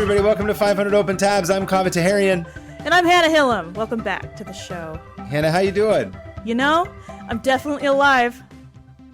everybody. Welcome to 500 Open Tabs. I'm Kaveh Taherian. And I'm Hannah Hillam. Welcome back to the show. Hannah, how you doing? You know, I'm definitely alive.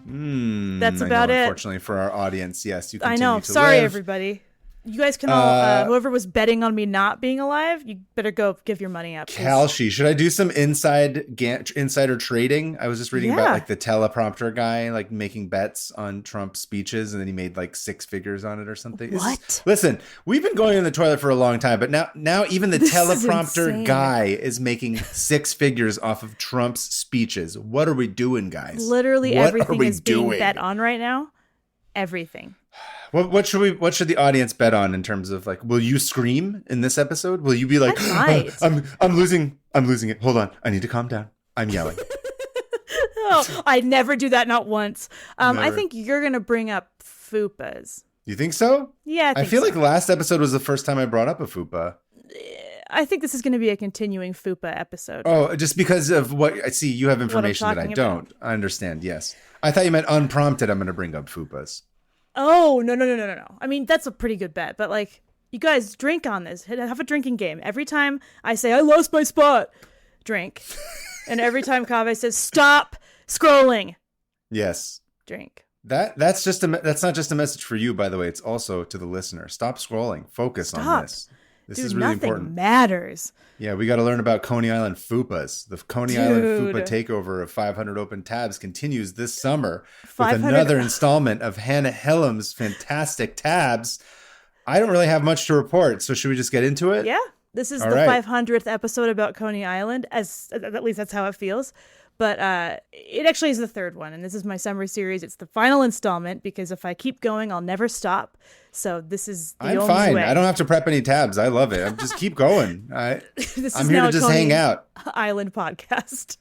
That's about it. Unfortunately for our audience, yes, you continue I know. to Sorry, live. Everybody. You guys can all, whoever was betting on me not being alive, you better go give your money up. Kalshi, should I do some insider trading? I was just reading about like the teleprompter guy, like making bets on Trump's speeches, and then he made like 6 figures on it or something. What? Listen, we've been going in the toilet for a long time, but now even the teleprompter guy is making 6 figures off of Trump's speeches. What are we doing, guys? Literally everything is being bet on right now. Everything. What should the audience bet on in terms of like, will you scream in this episode? Will you be like, I'm losing it. Hold on. I need to calm down. I'm yelling. Oh, I never do that. Not once. I think you're going to bring up fupas. You think so? Yeah. I feel like last episode was the first time I brought up a fupa. I think this is going to be a continuing fupa episode. Oh, just because of what I see, you have information that I don't. I understand. Yes. I thought you meant unprompted. I'm going to bring up fupas. Oh, no. I mean, that's a pretty good bet. But, like, you guys drink on this. Have a drinking game. Every time I say, I lost my spot, drink. And every time Kaveh says, stop scrolling. Yes. Drink. That's not just a message for you, by the way. It's also to the listener. Stop scrolling. Focus on this. This is really important. Nothing matters. Yeah, we got to learn about Coney Island fupas. The Coney Island fupa takeover of 500 Open Tabs continues this summer with another installment of Hannah Hillam's fantastic tabs. I don't really have much to report, so should we just get into it? Yeah, this is the 500th episode about Coney Island, at least that's how it feels. But it actually is the third one, and this is my summer series. It's the final installment because if I keep going, I'll never stop. So this is the only fine. way. I don't have to prep any tabs. I love it. Just keep going. I'm here to just Coney hang out. Island podcast.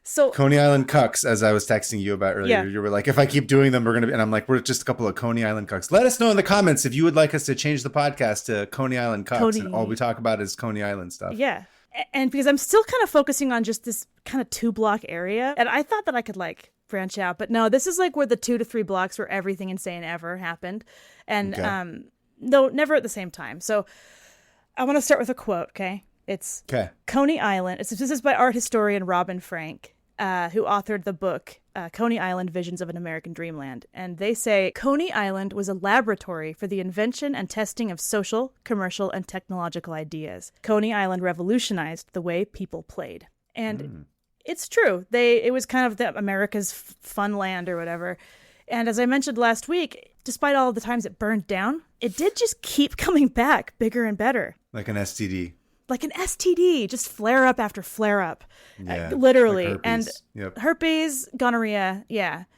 So Coney Island cucks, as I was texting you about earlier. You were like, if I keep doing them, we're going to be... And I'm like, we're just a couple of Coney Island cucks. Let us know in the comments if you would like us to change the podcast to Coney Island cucks. And all we talk about is Coney Island stuff. Yeah. And because I'm still kind of focusing on just this kind of 2-block area. And I thought that I could like branch out. But no, this is like where the 2 to 3 blocks where everything insane ever happened. And no, never at the same time. So I want to start with a quote, okay? It's Coney Island. This is by art historian Robin Frank, who authored the book Coney Island, Visions of an American Dreamland. And they say, Coney Island was a laboratory for the invention and testing of social, commercial, and technological ideas. Coney Island revolutionized the way people played. And it's true. It was kind of America's fun land or whatever. And as I mentioned last week, despite all the times it burned down, it did just keep coming back bigger and better. Like an STD. Like an STD, just flare up after flare up, literally. Like herpes. And herpes, gonorrhea,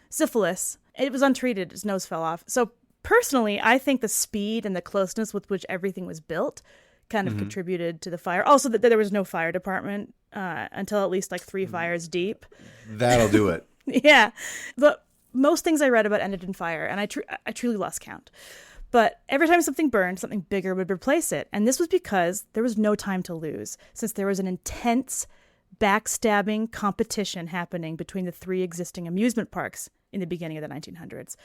syphilis. It was untreated. His nose fell off. So personally, I think the speed and the closeness with which everything was built kind of contributed to the fire. Also, that there was no fire department until at least like 3 fires deep. That'll do it. Yeah. But most things I read about ended in fire, and I truly lost count. But every time something burned, something bigger would replace it. And this was because there was no time to lose, since there was an intense backstabbing competition happening between the 3 existing amusement parks in the beginning of the 1900s.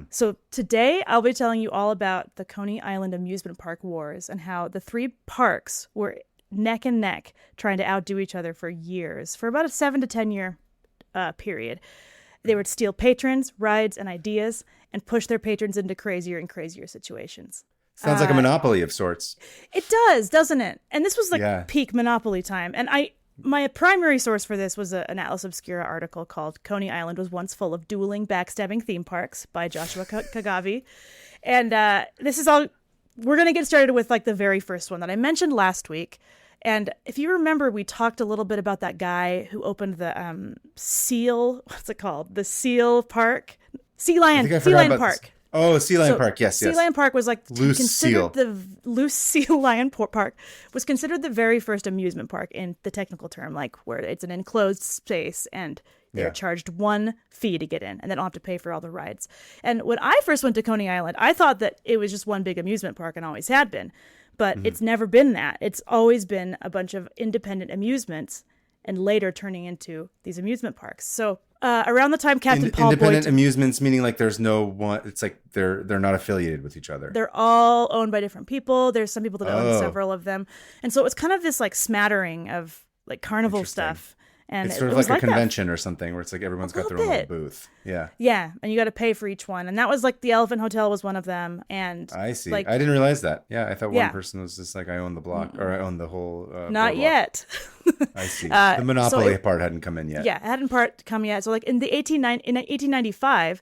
So today, I'll be telling you all about the Coney Island Amusement Park Wars and how the 3 parks were neck and neck trying to outdo each other for years, for about a 7 to 10 year period. They would steal patrons, rides, and ideas and push their patrons into crazier and crazier situations. Sounds like a monopoly of sorts. It does, doesn't it? And this was like peak monopoly time. And my primary source for this was an Atlas Obscura article called Coney Island Was Once Full of Dueling, Backstabbing Theme Parks by Joshua Kagavi. And this is all... We're going to get started with like the very first one that I mentioned last week. And if you remember, we talked a little bit about that guy who opened the what's it called? The Seal Park? Sea Lion Park. Oh, Sea Lion Park, yes. Sea Lion Park was like Loose Seal. The Loose Seal Lion Park was considered the very first amusement park in the technical term, like where it's an enclosed space and they're charged 1 fee to get in and they don't have to pay for all the rides. And when I first went to Coney Island, I thought that it was just one big amusement park and always had been. But it's never been that. It's always been a bunch of independent amusements. and later turning into these amusement parks. So around the time Captain Paul Independent Boynton, amusements, meaning like there's no one. It's like they're not affiliated with each other. They're all owned by different people. There's some people that own several of them, and so it was kind of this like smattering of like carnival stuff. And it's sort of like a convention or something where it's like everyone's got their own little booth. Yeah. Yeah. And you got to pay for each one. And that was like the Elephant Hotel was one of them. And I see. Like, I didn't realize that. Yeah. I thought one person was just like, I own the block or I own the whole. Not yet. I see. The monopoly part hadn't come in yet. Yeah. It hadn't come yet. So like in 1895,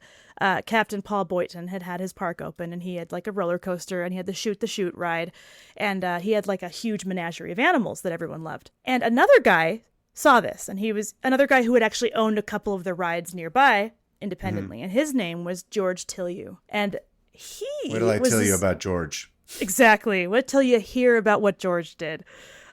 Captain Paul Boynton had his park open, and he had like a roller coaster, and he had the shoot the chute ride. And he had like a huge menagerie of animals that everyone loved. And another guy saw this, and he was another guy who had actually owned a couple of the rides nearby independently, and his name was George Tillieu. And he what did I tell you about George? Exactly. What till you hear about what George did?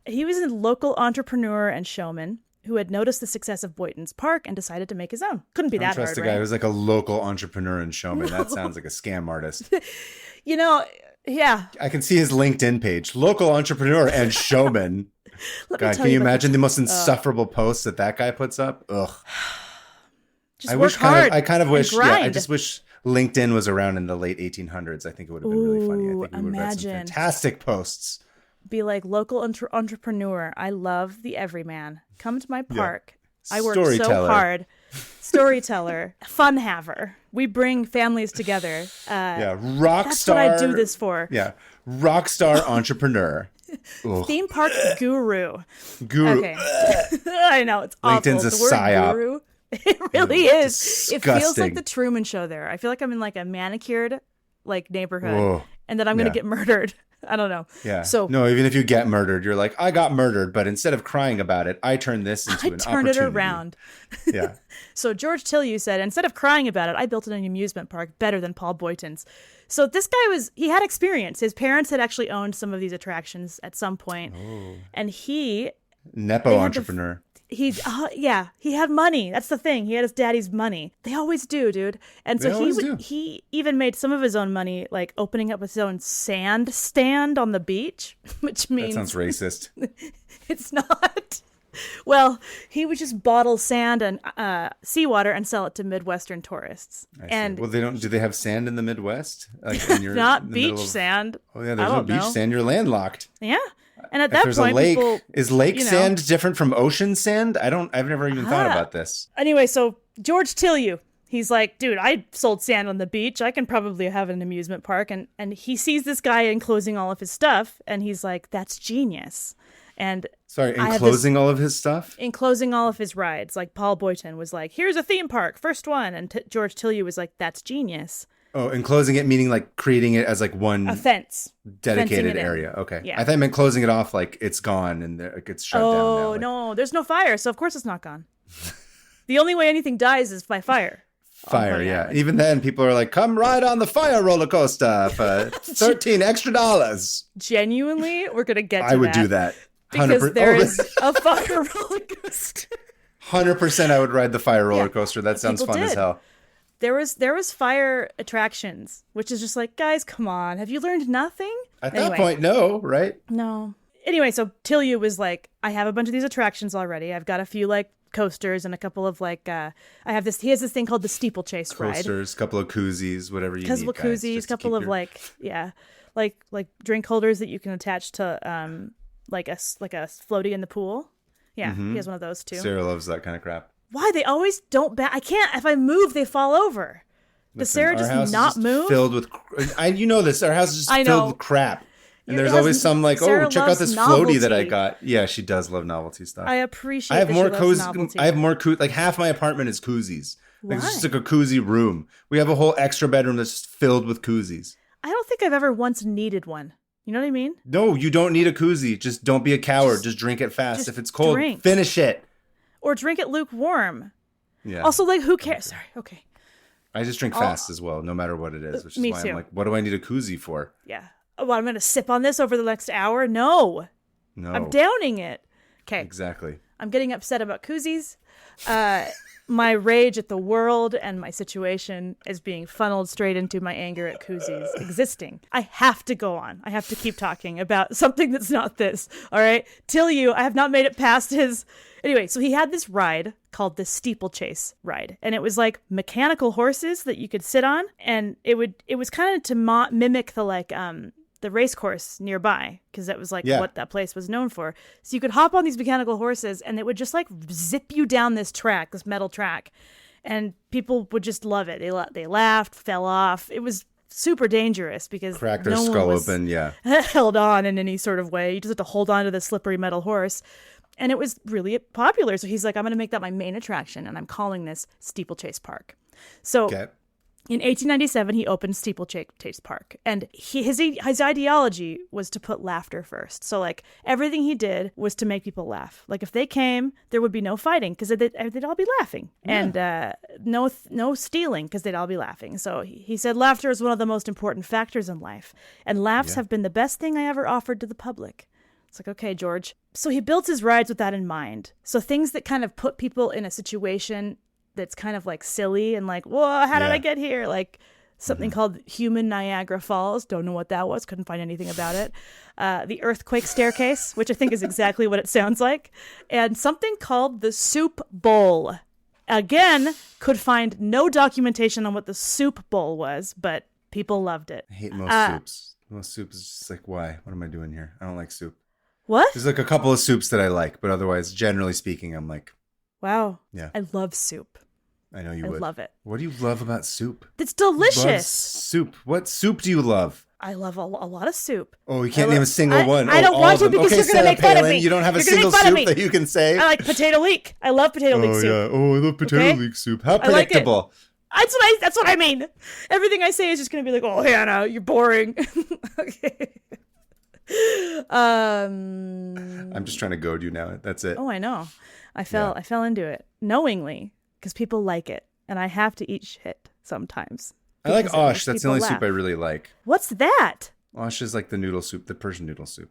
He was a local entrepreneur and showman who had noticed the success of Boynton's Park and decided to make his own. Couldn't be that hard, right? Trust a guy who's like a local entrepreneur and showman. No. That sounds like a scam artist. Yeah. I can see his LinkedIn page. Local entrepreneur and showman. God, can you imagine the most insufferable posts that guy puts up? Ugh. Just work hard. I kind of wish. Yeah, I just wish LinkedIn was around in the late 1800s. I think it would have been really funny. I think we would have had some fantastic posts. Be like, local entrepreneur. I love the everyman. Come to my park. Yeah. I work so hard. Storyteller, fun haver. We bring families together. Rock that's star. That's what I do this for. Yeah, rock star entrepreneur. Theme park guru. Okay. I know, it's awful. LinkedIn's a psyop. Guru, it really is. Disgusting. It feels like the Truman Show there. I feel like I'm in like a manicured like neighborhood, and that I'm going to get murdered. I don't know. Yeah. So no, even if you get murdered, you're like, I got murdered, but instead of crying about it, I turned this into an opportunity. I turned it around. Yeah. So George Tillieu said, instead of crying about it, I built an amusement park better than Paul Boynton's. So this guy he had experience. His parents had actually owned some of these attractions at some point. Oh. And Nepo entrepreneur. He had money. That's the thing. He had his daddy's money. They always do, dude. And so he even made some of his own money, like opening up his own sand stand on the beach, which means that sounds racist. It's not. Well, he would just bottle sand and seawater and sell it to Midwestern tourists. And well, do they have sand in the Midwest? Like not beach sand. Oh yeah, there's no beach sand. You're landlocked. Yeah. And at that point, is lake sand different from ocean sand? I've never even thought about this. Anyway, so George Tillieu, he's like, dude, I sold sand on the beach. I can probably have an amusement park. And he sees this guy enclosing all of his stuff, and he's like, that's genius. And enclosing all of his stuff? Enclosing all of his rides. Like Paul Boynton was like, here's a theme park, first one. And George Tillieu was like, that's genius. Oh, enclosing it meaning like creating it as like one a fence dedicated area. Okay. Yeah. I thought I meant closing it off like it's gone and it gets shut down now. Oh, no, there's no fire, so of course it's not gone. The only way anything dies is by fire. Fire, yeah. Even then people are like, come ride on the fire roller coaster for $13 extra. Genuinely, we're going to get to I would do that. Because there is a fire roller coaster. 100% I would ride the fire roller coaster. That sounds fun as hell. There was fire attractions, which is just like, guys, come on. Have you learned nothing? At that point, no, right? No. Anyway, so Tillieu was like, I have a bunch of these attractions already. I've got a few like coasters and a couple of like, he has this thing called the steeplechase ride. Coasters, couple of koozies, whatever you need. Couple of koozies, couple of like drink holders that you can attach to like a floaty in the pool. Yeah, he has one of those too. Sarah loves that kind of crap. Why? They always don't I can't. If I move, they fall over. Does Sarah just not move? Filled with, you know this. Our house is just filled with crap. And there's always some like, Sarah check out this floaty that I got. Yeah, she does love novelty stuff. I appreciate. I have more cozy. I have more like half my apartment is koozies. Like it's just like a koozie room. We have a whole extra bedroom that's just filled with koozies. I don't think I've ever once needed one. You know what I mean? No, you don't need a koozie. Just don't be a coward. Just drink it fast. If it's cold, finish it. Or drink it lukewarm. Yeah. Also, like, who cares? Sorry. Okay. I just drink fast as well, no matter what it is. Which is why I'm like, what do I need a koozie for? Yeah. Oh, well, I'm going to sip on this over the next hour? No. I'm downing it. Okay. Exactly. I'm getting upset about koozies. My rage at the world and my situation is being funneled straight into my anger at Kuzi's existing. I have to go on. I have to keep talking about something that's not this. All right. I have not made it past his. Anyway, so he had this ride called the steeplechase ride. And it was like mechanical horses that you could sit on. And it was kind of to mimic the race course nearby, because that was what that place was known for. So you could hop on these mechanical horses and it would just like zip you down this metal track, and people would just love it. They laughed, fell off. It was super dangerous because cracked their skull open, held on in any sort of way. You just had to hold on to the slippery metal horse. And it was really popular. So he's like, I'm going to make that my main attraction, and I'm calling this Steeplechase Park. So in 1897, he opened Steeplechase Park, and his ideology was to put laughter first. So, like, everything he did was to make people laugh. Like, if they came, there would be no fighting because they'd all be laughing, and no stealing because they'd all be laughing. So he said laughter is one of the most important factors in life, and laughs have been the best thing I ever offered to the public. It's like, okay, George. So he built his rides with that in mind. So things that kind of put people in a situation that's kind of like silly and like, whoa, how did I get here? Like something called Human Niagara Falls. Don't know what that was. Couldn't find anything about it. The Earthquake Staircase, which I think is exactly what it sounds like. And something called the Soup Bowl. Again, could find no documentation on what the Soup Bowl was, but people loved it. I hate most soups. Most soup is just like, why? What am I doing here? I don't like soup. What? There's like a couple of soups that I like, but otherwise, generally speaking, I'm like, wow. Yeah. I love soup. I know you would. I love it. What do you love about soup? It's delicious. Soup. What soup do you love? I love a lot of soup. Oh, you can't name a single one. I don't want to because you're going to make fun of me. You don't have a single soup that you can say? I like potato leek. I love potato leek soup. Yeah. Oh, I love potato leek soup. How predictable. That's what I mean. Everything I say is just going to be like, oh, Hannah, you're boring. Okay. I'm just trying to goad you now. That's it. Oh, I know. I fell into it knowingly because people like it, and I have to eat shit sometimes. I like osh. That's the only soup I really like. What's that? Osh is like the noodle soup, the Persian noodle soup.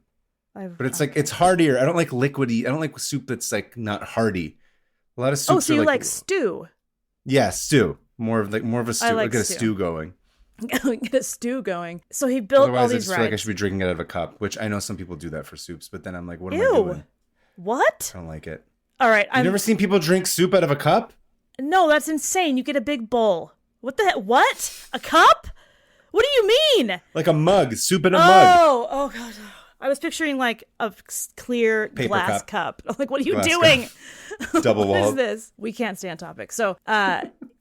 But it's like it's heartier. I don't like liquidy. I don't like soup that's like not hearty. A lot of soups. Oh, so you like stew? Yeah, stew. More of a stew. Like get a stew going. Get a stew going. So he built all these rides. I feel like I should be drinking it out of a cup, which I know some people do that for soups, but then I'm like, what am I doing? What? I don't like it. All right. You've never seen people drink soup out of a cup? No, that's insane. You get a big bowl. What the heck? What? A cup? What do you mean? Like a mug. Soup in a mug. Oh, God. I was picturing like a clear paper glass cup. I'm like, what are you glass doing? Double wall. What is this? We can't stay on topic. So,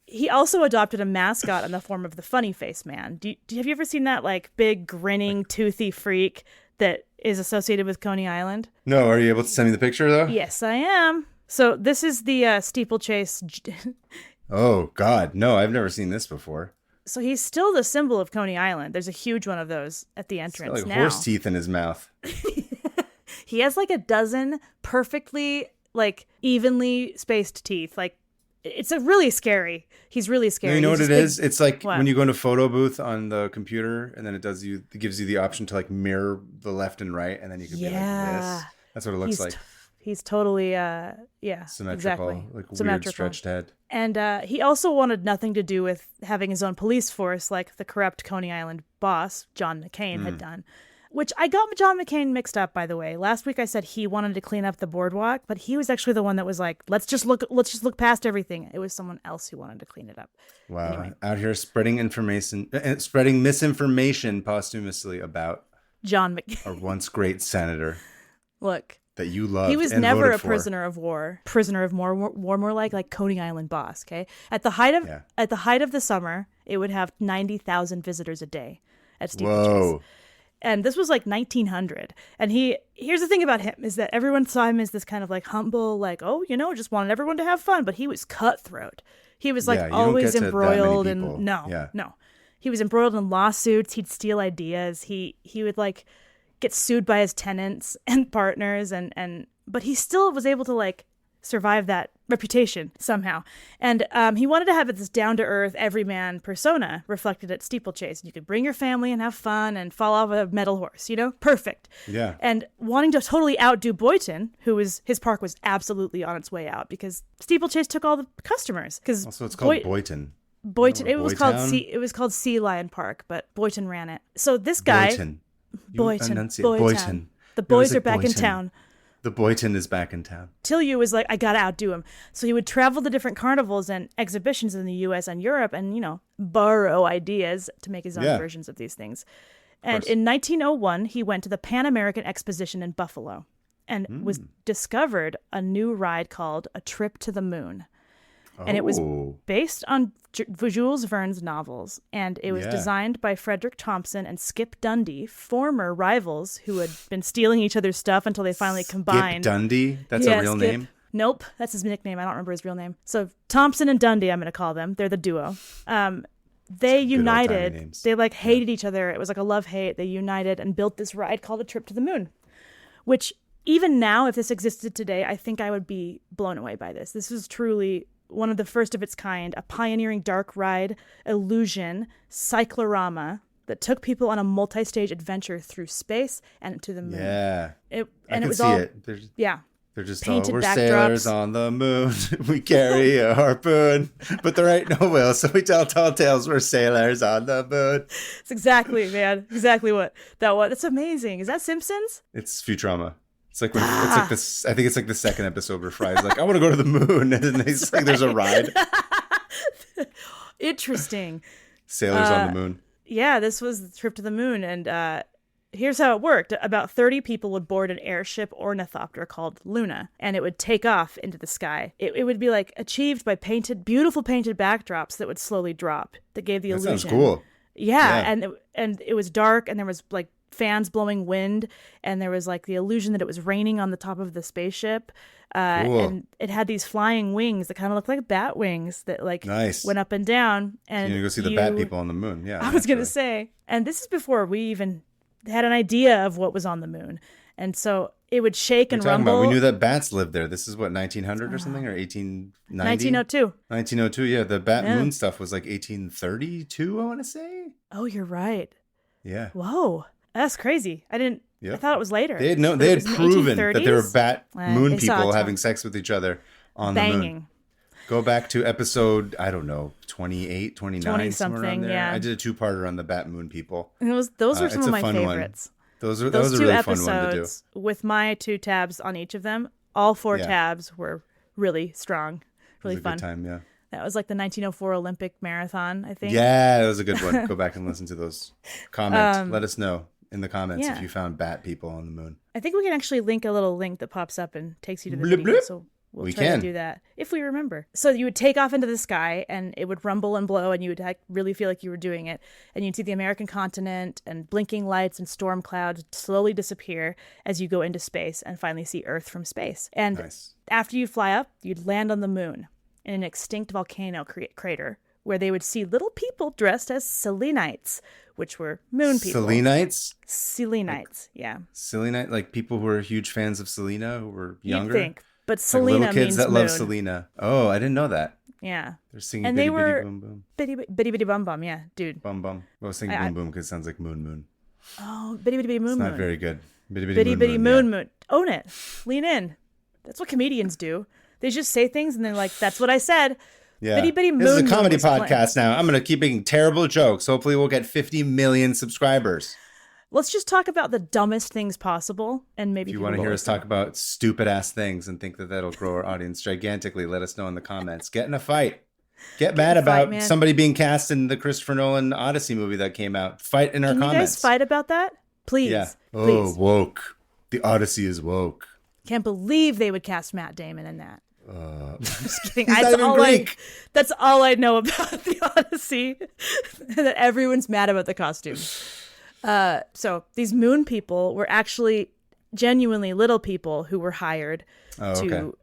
he also adopted a mascot in the form of the funny face man. Have you ever seen that like big grinning toothy freak that is associated with Coney Island? No, are you able to send me the picture though? Yes, I am. So this is the steeplechase. Oh God, no, I've never seen this before. So he's still the symbol of Coney Island. There's a huge one of those at the entrance. He's got like horse teeth in his mouth. He has like a dozen perfectly like evenly spaced teeth. Like it's a really scary. He's really scary. You know what it is? It's like when you go into photo booth on the computer, and then it gives you the option to like mirror the left and right, and then you can be like this. That's what it looks like. He's totally, symmetrical, exactly. Like weird stretched head. And he also wanted nothing to do with having his own police force, like the corrupt Coney Island boss John McCain had done. Which I got John McCain mixed up, by the way. Last week I said he wanted to clean up the boardwalk, but he was actually the one that was like, let's just look past everything. It was someone else who wanted to clean it up. Wow, anyway. Out here spreading spreading misinformation posthumously about John McCain, our once great senator. Look. That you loved. He was never a prisoner of war. Prisoner of war more like Coney Island boss. Okay, at the height of the summer, it would have 90,000 visitors a day at Steeplechase. Whoa. And this was like 1900. And here's the thing about him is that everyone saw him as this kind of like humble, like, oh, just wanted everyone to have fun. But he was cutthroat. He was like always embroiled in no. He was embroiled in lawsuits. He'd steal ideas. He would like get sued by his tenants and partners, but he still was able to like survive that reputation somehow. And he wanted to have this down-to-earth, everyman persona reflected at Steeplechase. You could bring your family and have fun and fall off a metal horse, Perfect. Yeah. And wanting to totally outdo Boynton, his park was absolutely on its way out because Steeplechase took all the customers. Also, it's called Boynton. Boynton. It was called Sea Lion Park, but Boynton ran it. So this guy, Boynton. The boys are back in town. The Boynton is back in town. Tilyu was like, I gotta outdo him. So he would travel to different carnivals and exhibitions in the U.S. and Europe and, borrow ideas to make his own versions of these things. And in 1901, he went to the Pan American Exposition in Buffalo and was discovered a new ride called A Trip to the Moon. And it was based on Jules Verne's novels. And it was designed by Frederick Thompson and Skip Dundee, former rivals who had been stealing each other's stuff until they finally combined. Skip Dundee? That's a real name? Nope. That's his nickname. I don't remember his real name. So Thompson and Dundee, I'm going to call them. They're the duo. They united. They hated each other. It was like a love-hate. They united and built this ride called A Trip to the Moon, which even now, if this existed today, I think I would be blown away by this. This was truly one of the first of its kind, a pioneering dark ride, illusion, cyclorama that took people on a multi-stage adventure through space and to the moon. Yeah. It was all They're just painted we're backdrops. sailors on the moon. We carry a harpoon, but there ain't no wheel, so we tell tall tales. We're sailors on the moon. It's exactly what that was. It's amazing. Is that Simpsons? It's Futurama. It's like this. I think it's like the second episode where Fry's like, "I want to go to the moon," and then he's like, "There's a ride." Interesting. Sailors on the moon. Yeah, this was the trip to the moon, and here's how it worked. About 30 people would board an airship ornithopter called Luna, and it would take off into the sky. It would be achieved by beautiful painted backdrops that would slowly drop. That gave the illusion. That sounds cool. Yeah. And it was dark, and there was fans blowing wind, and there was the illusion that it was raining on the top of the spaceship. Cool. And it had these flying wings that kind of looked like bat wings that nice. Went up and down. And you're gonna go see the bat people on the moon. Yeah, I was gonna say, and this is before we even had an idea of what was on the moon, and so it would shake and rumble. We knew that bats lived there. This is what, 1900 or something, or 1890? 1902. 1902. Yeah, the bat moon stuff was 1832. I want to say. Oh, you're right. Yeah. Whoa. That's crazy. I thought it was later. They had proven that there were bat moon people having sex with each other on the moon. Go back to episode, I don't know, 28, 29, 20 somewhere around there. yeah. I did a two-parter on the bat moon people. And those were some of my favorites. That was a really fun one to do. With my 2 tabs on each of them, all 4 tabs were really strong, really fun. It was a good time, yeah. That was the 1904 Olympic Marathon, I think. Yeah, that was a good one. Go back and listen to those. Comment. Let us know in the comments if you found bat people on the moon. I think we can actually link a little link that pops up and takes you to the video. So we'll try to do that if we remember. So you would take off into the sky and it would rumble and blow and you would really feel like you were doing it. And you'd see the American continent and blinking lights and storm clouds slowly disappear as you go into space and finally see Earth from space. And after you fly up, you'd land on the moon in an extinct volcano crater where they would see little people dressed as selenites, which were moon people. Selenites? Selenites, yeah. Selenite, like people who are huge fans of Selena, who were younger? You'd think. But Selena little kids means that moon. love Selena. Oh, I didn't know that. Yeah. They're singing and Bitty they were Bitty Boom Boom. Bitty Bitty Bum Bum, yeah, dude. Bum Bum. Well, I was singing Boom Boom because it sounds like Moon Moon. Oh, Bitty Bitty Bitty Moon Moon. It's not very good. Bitty Bitty Moon Moon. Own it. Lean in. That's what comedians do. They just say things and they're like, that's what I said. Yeah. Bitty Bitty Moon This is a comedy Moon podcast now. I'm going to keep making terrible jokes. Hopefully we'll get 50 million subscribers. Let's just talk about the dumbest things possible, and maybe if you want to hear us talk about stupid ass things and think that that'll grow our audience gigantically, let us know in the comments. Get in a fight. Get mad about somebody being cast in the Christopher Nolan Odyssey movie that came out. Fight in our comments. Can you guys fight about that? Please. Yeah. Please. Oh, woke. The Odyssey is woke. Can't believe they would cast Matt Damon in that. I'm just kidding. That's all I know about the Odyssey. That everyone's mad about the costume. So these moon people were actually genuinely little people who were hired to,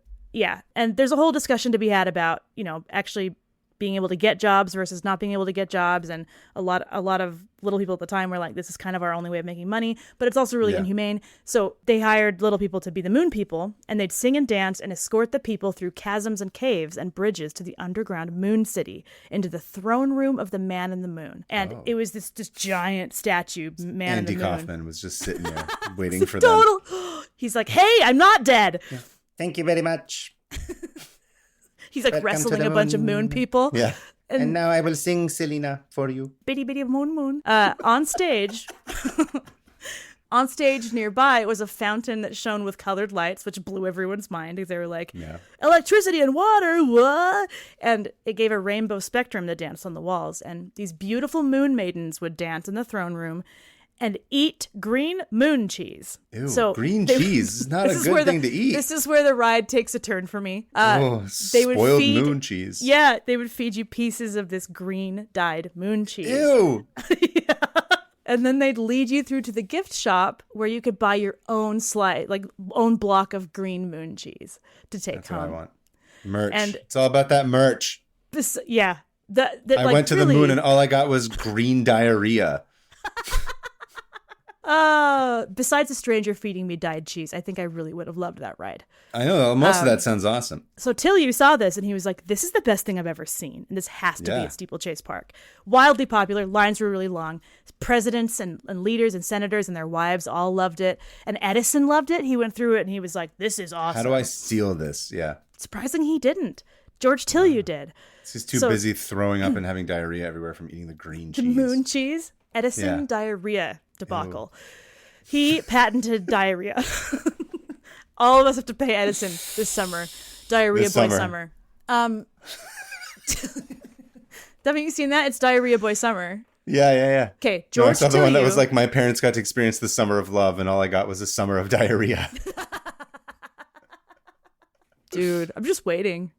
and there's a whole discussion to be had about, actually being able to get jobs versus not being able to get jobs. And a lot of little people at the time were like, this is kind of our only way of making money, but it's also really inhumane. So they hired little people to be the moon people, and they'd sing and dance and escort the people through chasms and caves and bridges to the underground moon city into the throne room of the man in the moon. And it was this giant statue, man Andy in the moon. Kaufman was just sitting there waiting for them. He's like, hey, I'm not dead. Yeah. Thank you very much. He's like wrestling a bunch of moon people. Yeah. And now I will sing Selena for you. Bitty bitty moon. On stage nearby was a fountain that shone with colored lights, which blew everyone's mind because they were like, electricity and water, what? And it gave a rainbow spectrum that danced on the walls. And these beautiful moon maidens would dance in the throne room and eat green moon cheese. Ew, so green cheese is not a good thing to eat. This is where the ride takes a turn for me. Spoiled moon cheese. Yeah, they would feed you pieces of this green dyed moon cheese. Ew. Yeah. And then they'd lead you through to the gift shop where you could buy your own own block of green moon cheese to take home. That's what I want. Merch. And it's all about that merch. I went to the moon and all I got was green diarrhea. Besides a stranger feeding me dyed cheese, I think I really would have loved that ride. I know. Most of that sounds awesome. So Tilly saw this and he was like, this is the best thing I've ever seen. And this has to be at Steeplechase Park. Wildly popular. Lines were really long. Presidents and leaders and senators and their wives all loved it. And Edison loved it. He went through it and he was like, this is awesome. How do I steal this? Yeah. Surprising he didn't. George Tilly did. He's too busy throwing up and having diarrhea everywhere from eating the green cheese. The moon cheese. Edison diarrhea debacle. Ew. He patented diarrhea. All of us have to pay Edison this summer. Diarrhea Boy Summer. Haven't you seen that? It's Diarrhea Boy Summer. Yeah. Okay, George. I saw the one that was like my parents got to experience the summer of love, and all I got was a summer of diarrhea. Dude, I'm just waiting.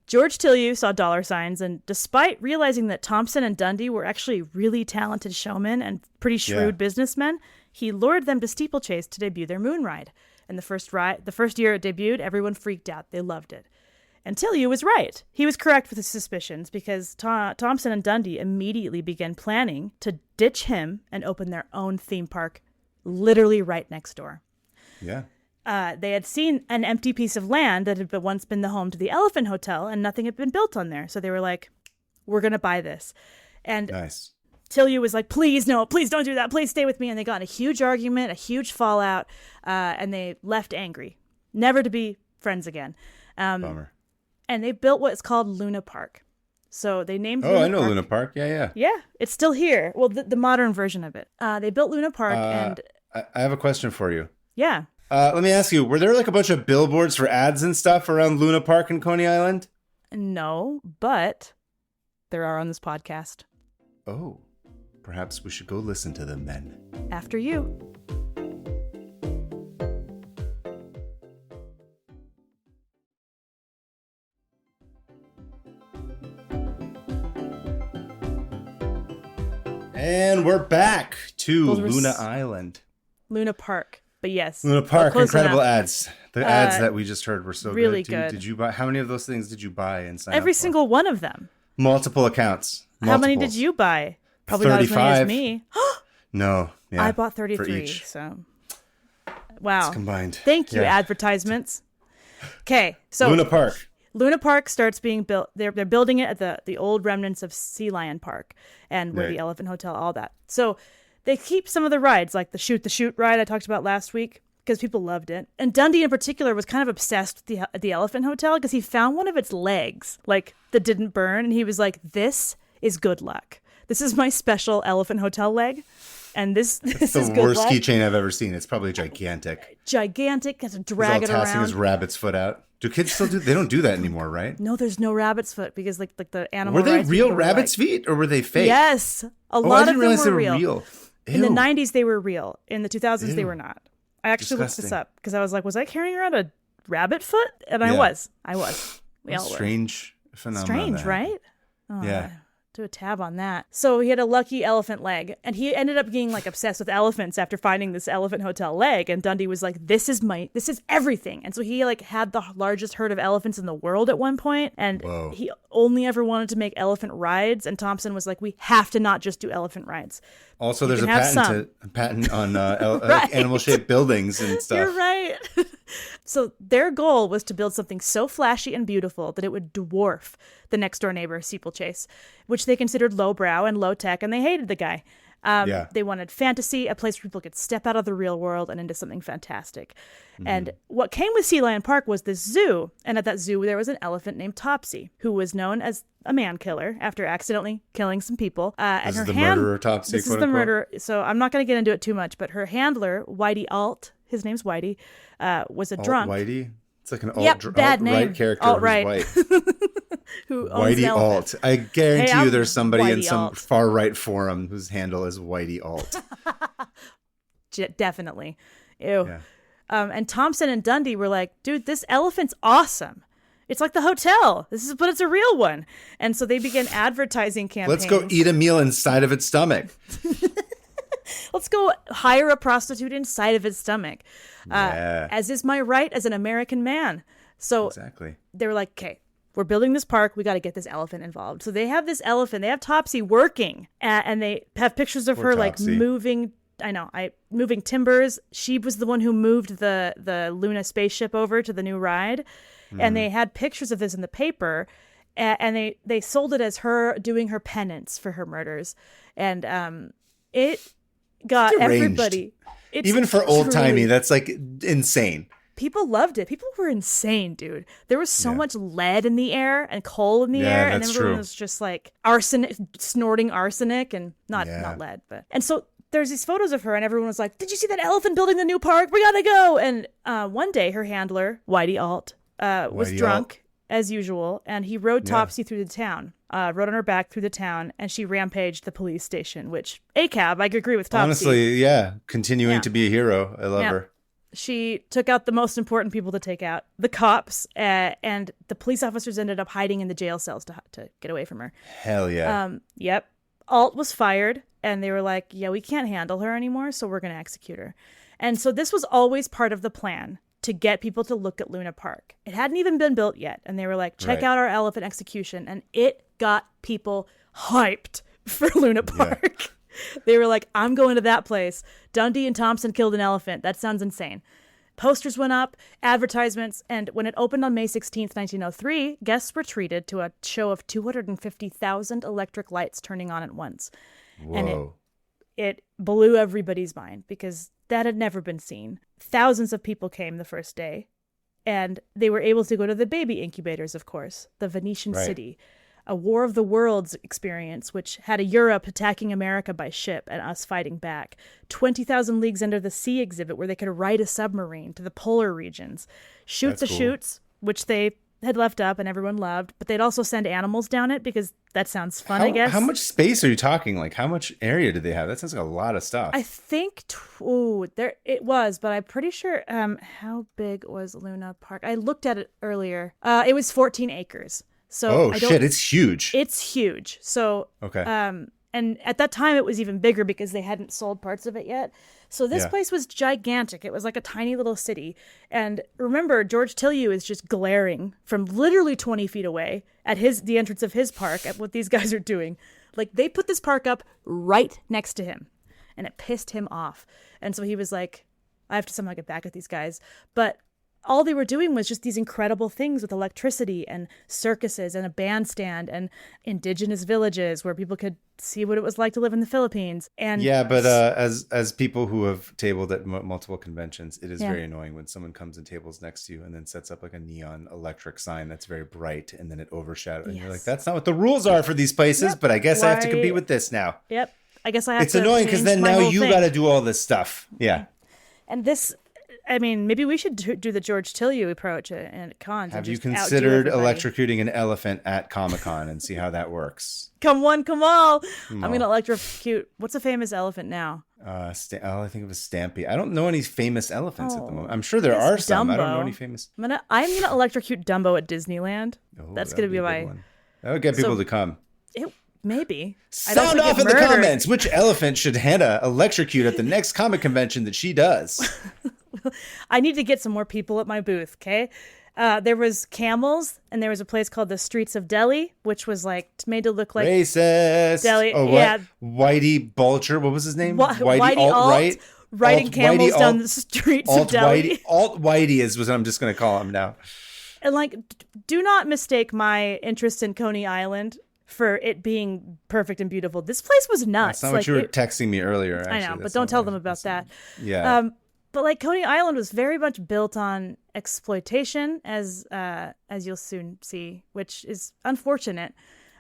George Tilly saw dollar signs, and despite realizing that Thompson and Dundee were actually really talented showmen and pretty shrewd businessmen, he lured them to Steeplechase to debut their moon ride. And the first year it debuted, everyone freaked out. They loved it. And Tilly was right. He was correct with his suspicions because Thompson and Dundee immediately began planning to ditch him and open their own theme park literally right next door. Yeah. They had seen an empty piece of land that had once been the home to the Elephant Hotel, and nothing had been built on there. So they were like, we're going to buy this. And nice. Tilly was like, please, no, please don't do that. Please stay with me. And they got in a huge argument, a huge fallout, and they left angry, never to be friends again. Bummer. And they built what's called Luna Park. So they named Luna I know Park. Luna Park. Yeah. Yeah, it's still here. Well, the modern version of it. They built Luna Park and... I have a question for you. Yeah. Let me ask you, were there like a bunch of billboards for ads and stuff around Luna Park and Coney Island? No, but there are on this podcast. Oh, perhaps we should go listen to them then. After you. And we're back to Luna Island. Luna Park. But yes. Luna Park, incredible ads. The ads that we just heard were so really good. Did you buy? How many of those things did you buy and sign Every up for? single one of them. Multiple accounts. How many did you buy? Probably 35. not as many as me. No. Yeah, I bought 33. So, wow. It's combined. Thank you, advertisements. Okay, so Luna Park. Luna Park starts being built. They're building it at the old remnants of Sea Lion Park and where the Elephant Hotel, all that. So they keep some of the rides, like the Shoot ride I talked about last week, because people loved it. And Dundee in particular was kind of obsessed with the Elephant Hotel because he found one of its legs, like, that didn't burn. And he was like, this is good luck. This is my special Elephant Hotel leg. And this is good luck. It's the worst keychain I've ever seen. It's probably gigantic. Gigantic. Has to drag it around. He's all tossing his rabbit's foot out. Do kids still do? They don't do that anymore, right? No, there's no rabbit's foot because like the animal. Were they real rabbit's feet or were they fake? Yes, a lot of them were real. Ew. In the 90s, they were real. In the 2000s, they were not. I actually looked this up because I was like, was I carrying around a rabbit foot? And I was. We all were. Strange phenomenon. Strange, right? Oh, yeah. do a tab on that. So he had a lucky elephant leg, and he ended up being like obsessed with elephants after finding this elephant hotel leg. And Dundee was like, this is everything. And so he like had the largest herd of elephants in the world at one point, and he only ever wanted to make elephant rides. And Thompson was like, we have to not just do elephant rides. Also, there's a patent on right. Animal-shaped buildings and stuff. You're right. So their goal was to build something so flashy and beautiful that it would dwarf the next door neighbor, Steeplechase, which they considered lowbrow and low tech, and they hated the guy. They wanted fantasy, a place where people could step out of the real world and into something fantastic. Mm-hmm. And what came with Sea Lion Park was this zoo. And at that zoo, there was an elephant named Topsy, who was known as a man killer after accidentally killing some people. This is the murderer, Topsy, This is the murderer. So I'm not going to get into it too much, but her handler, Whitey Alt, his name's Whitey, was a drunk. Whitey? It's like an bad name. Alt-right character Alt-right. who's white. Who owns Whitey Alt. I guarantee you there's somebody Whitey in some Alt. far-right forum whose handle is Whitey Alt. Definitely. Ew. Yeah. And Thompson and Dundee were like, dude, this elephant's awesome. It's like the hotel. But it's a real one. And so they began advertising campaigns. Let's go eat a meal inside of its stomach. Let's go hire a prostitute inside of its stomach. As is my right as an American man. So exactly. They were like, okay, we're building this park. We got to get this elephant involved. So they have this elephant. They have Topsy working. And they have pictures of her like moving. Moving timbers. She was the one who moved the Luna spaceship over to the new ride. Mm. And they had pictures of this in the paper. And they sold it as her doing her penance for her murders. And it got everybody. Even for old timey, that's like insane. People loved it. People were insane, dude. There was so much lead in the air and coal in the air, and everyone was just like arsenic, snorting arsenic, and not lead, but. And so there's these photos of her, and everyone was like, "Did you see that elephant building the new park? We gotta go!" And one day, her handler, Whitey Alt, was drunk as usual, and he rode Topsy through the town. Rode on her back through the town, and she rampaged the police station, which ACAB, I could agree with Topsy. Honestly, continuing to be a hero. I love her. She took out the most important people to take out, the cops, and the police officers ended up hiding in the jail cells to get away from her. Hell yeah. Yep. Alt was fired, and they were like, yeah, we can't handle her anymore, so we're going to execute her. And so this was always part of the plan, to get people to look at Luna Park. It hadn't even been built yet, and they were like, check out our elephant execution, and it got people hyped for Luna Park. Yeah. They were like, I'm going to that place. Dundee and Thompson killed an elephant. That sounds insane. Posters went up, advertisements, and when it opened on May 16th, 1903, guests were treated to a show of 250,000 electric lights turning on at once. Whoa. And it blew everybody's mind because that had never been seen. Thousands of people came the first day, and they were able to go to the baby incubators, of course, the Venetian City, a War of the Worlds experience, which had a Europe attacking America by ship and us fighting back. 20,000 Leagues Under the Sea exhibit where they could ride a submarine to the polar regions. Chutes, which they had left up and everyone loved, but they'd also send animals down it because that sounds fun, I guess. How much space are you talking? Like, how much area did they have? That sounds like a lot of stuff. I think, there it was, but I'm pretty sure, how big was Luna Park? I looked at it earlier. It was 14 acres. So it's huge. It's huge. So, okay. And at that time it was even bigger because they hadn't sold parts of it yet. So this place was gigantic. It was like a tiny little city. And remember, George Tillieu is just glaring from literally 20 feet away at the entrance of his park at what these guys are doing. Like, they put this park up right next to him, and it pissed him off. And so he was like, I have to somehow get back at these guys. But all they were doing was just these incredible things with electricity and circuses and a bandstand and indigenous villages where people could see what it was like to live in the Philippines. And but as people who have tabled at multiple conventions, it is very annoying when someone comes and tables next to you and then sets up like a neon electric sign that's very bright, and then it overshadows. And you're like, that's not what the rules are for these places, but I guess I have to compete with this now. Yep. I guess I have to. It's annoying because then now you got to do all this stuff. Yeah. And this, I mean, maybe we should do the George Tillieu approach at cons. Have you considered electrocuting an elephant at Comic-Con and see how that works? Come one, come all. I'm going to electrocute. What's a famous elephant now? I think it was Stampy. I don't know any famous elephants at the moment. I'm sure there are some. Dumbo. I don't know any famous. I'm gonna electrocute Dumbo at Disneyland. That's going to be my. That would get people to come. Maybe. Sound off in the comments. Which elephant should Hannah electrocute at the next comic convention that she does? I need to get some more people at my booth, okay? There was camels, and there was a place called the Streets of Delhi, which was like made to look like racist. Delhi. Oh, what? Yeah. Whitey Bulger. What was his name? Whitey alt-right. Riding camels down the streets of Delhi. Alt-Whitey is what I'm just going to call him now. And like, do not mistake my interest in Coney Island for it being perfect and beautiful. This place was nuts. That's not what you were texting me earlier. Actually. I know, but don't tell them about that. Yeah. But like Coney Island was very much built on exploitation, as you'll soon see, which is unfortunate.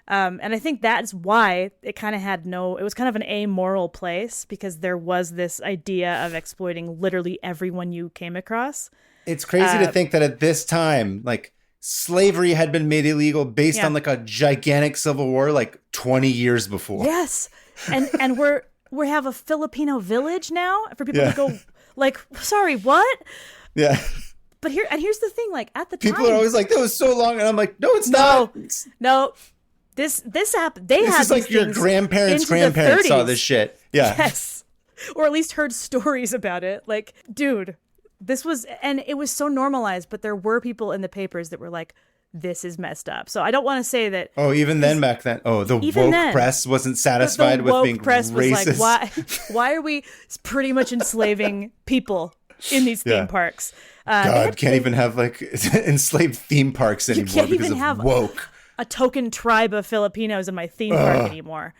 And I think that's why it kind of it was kind of an amoral place, because there was this idea of exploiting literally everyone you came across. It's crazy to think that at this time, like, slavery had been made illegal based on like a gigantic civil war like 20 years before. Yes. And we have a Filipino village now for people to go like, sorry, what? Yeah. But here's the thing, like at the time, people are always like, that was so long, and I'm like, no, it's not. No. This happened. This is like your grandparents' saw this shit. Yeah. Yes. Or at least heard stories about it. Like, dude, and it was so normalized, but there were people in the papers that were like, this is messed up. So I don't want to say that. Oh, even then, back then. Oh, the woke press wasn't satisfied with being press racist. Was like, why are we pretty much enslaving people in these theme parks? God, can't even have like enslaved theme parks anymore because even have woke. A token tribe of Filipinos in my theme park anymore.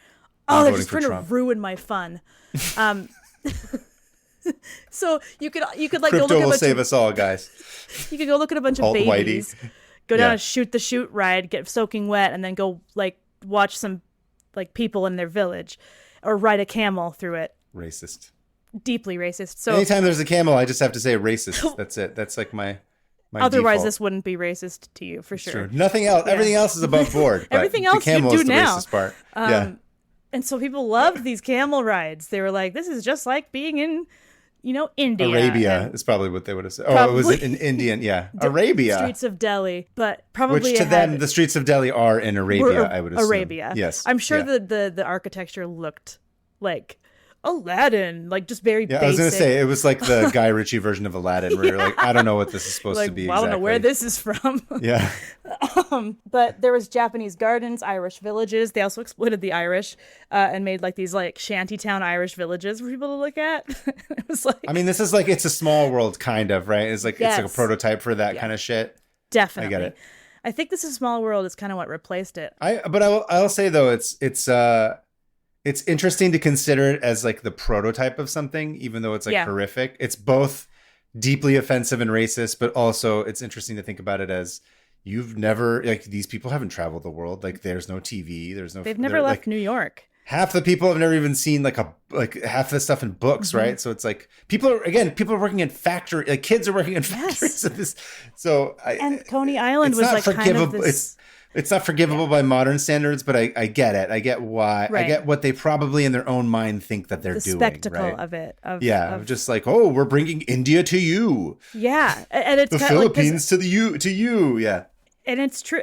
Oh, they're just trying to ruin my fun. So you could like Crypto go look at will save us all, guys. You could go look at a bunch of babies, go down a shoot the shoot ride, get soaking wet, and then go like watch some like people in their village, or ride a camel through it. Racist. Deeply racist. So anytime there's a camel, I just have to say racist. That's it. That's like my otherwise default. This wouldn't be racist to you for sure. Nothing else. Yeah. Everything else is above board. Everything else the camel you do is the now. Racist part. And so people loved these camel rides. They were like, this is just like being in, India. Arabia is probably what they would have said. Oh, it was in Indian. Yeah. Arabia. Streets of Delhi. But probably which to them, the streets of Delhi are in Arabia, I would assume. Arabia. Yes. I'm sure the architecture looked like Aladdin, like just very basic. I was going to say, it was like the Guy Ritchie version of Aladdin, where you're like, I don't know what this is supposed to be exactly. I don't know where this is from. Yeah. But there was Japanese gardens, Irish villages. They also exploited the Irish and made like these like shantytown Irish villages for people to look at. It was like, I mean, this is like, it's a small world kind of, right? It's like, It's like a prototype for that kind of shit. Definitely. I get it. I think This Is a Small World is kind of what replaced it. I'll say though, it's interesting to consider it as like the prototype of something, even though it's like horrific. It's both deeply offensive and racist, but also it's interesting to think about it as you've never, like, these people haven't traveled the world. Like, there's no TV, they've never left New York. Half the people have never even seen like half the stuff in books, right? So it's like people are working in factory, like kids are working in factories. And Coney Island was like kind of this. It's not forgivable by modern standards, but I get it. I get why. Right. I get what they probably in their own mind think that they're doing. The spectacle of it. Just like, oh, we're bringing India to you. Yeah, and it's the Philippines to you. Yeah. And it's true.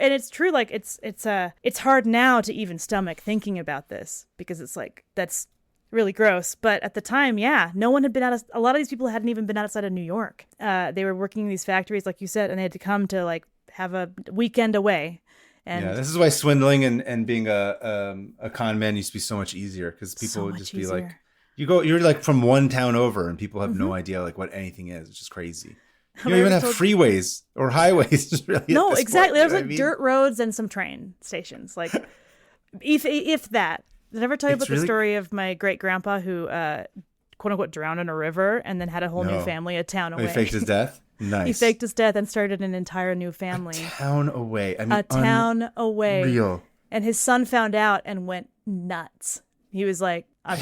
Like it's hard now to even stomach thinking about this, because it's like, that's really gross. But at the time, no one had been a lot of these people hadn't even been outside of New York. They were working in these factories, like you said, and they had to come to like have a weekend away. And this is why swindling and being a con man used to be so much easier, because people would just be like, you're like from one town over, and people have no idea like what anything is, which is crazy. You don't even have freeways or highways. Really, no, exactly. There's like dirt roads and some train stations, like if that. Did I ever tell you about the story of my great grandpa who quote unquote drowned in a river and then had a whole new family a town away? He faked his death. Nice. He faked his death and started an entire new family. A town away. A town away. Real. And his son found out and went nuts. He was like, a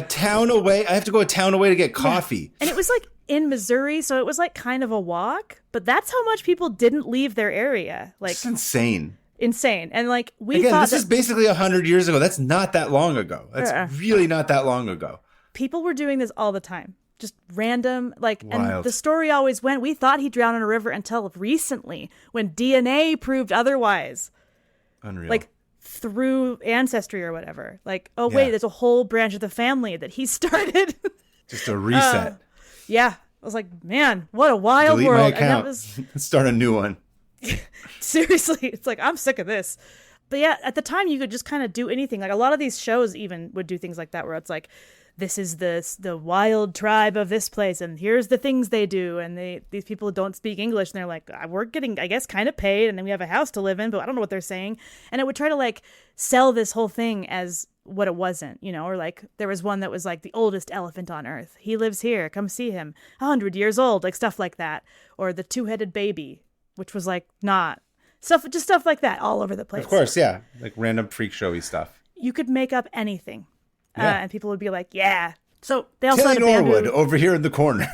town away. I have to go a town away to get coffee. And it was like in Missouri, so it was like kind of a walk. But that's how much people didn't leave their area. Like, it's insane. And like this is basically 100 years ago. That's not that long ago. That's really not that long ago. People were doing this all the time. Just random, like, wild. And the story always went, we thought he drowned in a river until recently, when DNA proved otherwise. Unreal. Like through ancestry or whatever. Like, oh, wait, there's a whole branch of the family that he started. Just a reset. Yeah. I was like, man, what a wild Delete world. my account. And that Start a new one. Seriously, it's like, I'm sick of this. But yeah, at the time you could just kind of do anything. Like a lot of these shows even would do things like that where it's like, this is the wild tribe of this place and here's the things they do. And these people don't speak English and they're like, we're getting, I guess, kind of paid and then we have a house to live in, but I don't know what they're saying. And it would try to like sell this whole thing as what it wasn't, you know, or like there was one that was like the oldest elephant on earth. He lives here. Come see him. 100 years old, like stuff like that. Or the two-headed baby, which was like not stuff like that all over the place. Of course, yeah, like random freak showy stuff. You could make up anything, and people would be like, "Yeah." So they also Tilly had a band Norwood over here in the corner,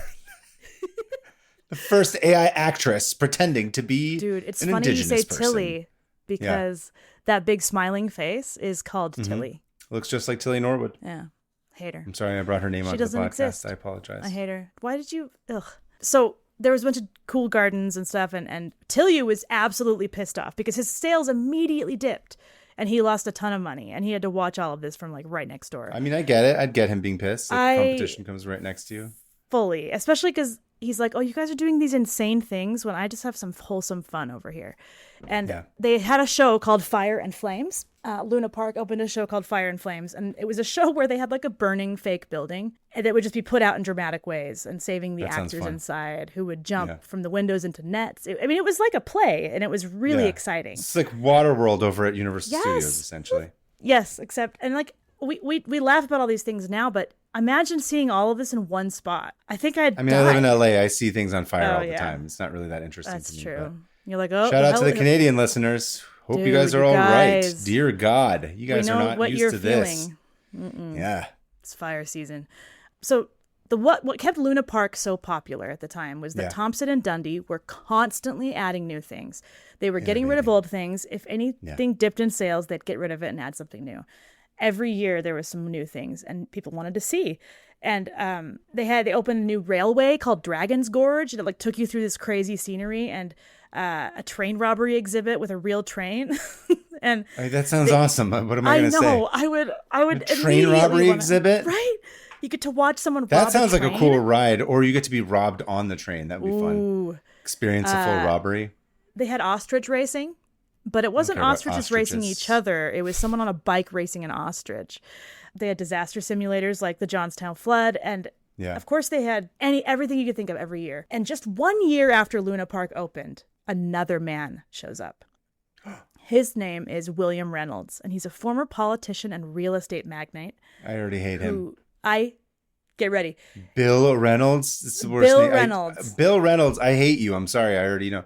the first AI actress pretending to be it's an funny you indigenous say person. Tilly because that big smiling face is called Tilly. Looks just like Tilly Norwood. Yeah, hate her. I'm sorry I brought her name onto the doesn't podcast. exist. I apologize. I hate her. Why did you? Ugh. So there was a bunch of cool gardens and stuff, and Tilly was absolutely pissed off because his sales immediately dipped, and he lost a ton of money, and he had to watch all of this from like right next door. I mean, I get it. I'd get him being pissed if the competition comes right next to you. Fully, especially because he's like, oh, you guys are doing these insane things when I just have some wholesome fun over here. And they had a show called Fire and Flames. Luna Park opened a show called Fire and Flames. And it was a show where they had like a burning fake building. And it would just be put out in dramatic ways and saving the actors inside who would jump from the windows into nets. I mean, it was like a play and it was really exciting. It's like Waterworld over at Universal Studios, essentially. Yes, except, and like, we laugh about all these things now, but imagine seeing all of this in one spot. I think I live in LA. I see things on fire all the time. It's not really that interesting to me. That's true. You're like, oh. Shout out to the Canadian listeners. Hope you guys are all right. Dear God, you guys are not used to this. Yeah. It's fire season. So what kept Luna Park so popular at the time was that Thompson and Dundee were constantly adding new things. They were getting rid of old things. If anything dipped in sales, they'd get rid of it and add something new. Every year there was some new things and people wanted to see. And they opened a new railway called Dragon's Gorge that like took you through this crazy scenery and a train robbery exhibit with a real train. And that sounds awesome. What am I going to say? I would a train robbery exhibit? Right? You get to watch someone rob That sounds a like a cool ride, or you get to be robbed on the train. That would be fun. Experience a full robbery. They had ostrich racing. But it wasn't ostriches racing each other. It was someone on a bike racing an ostrich. They had disaster simulators like the Johnstown flood. And of course they had everything you could think of every year. And just 1 year after Luna Park opened, another man shows up. His name is William Reynolds. And he's a former politician and real estate magnate. I already hate him. Get ready. Bill Reynolds? It's the worst name. Reynolds. Bill Reynolds. I hate you. I'm sorry. I already know.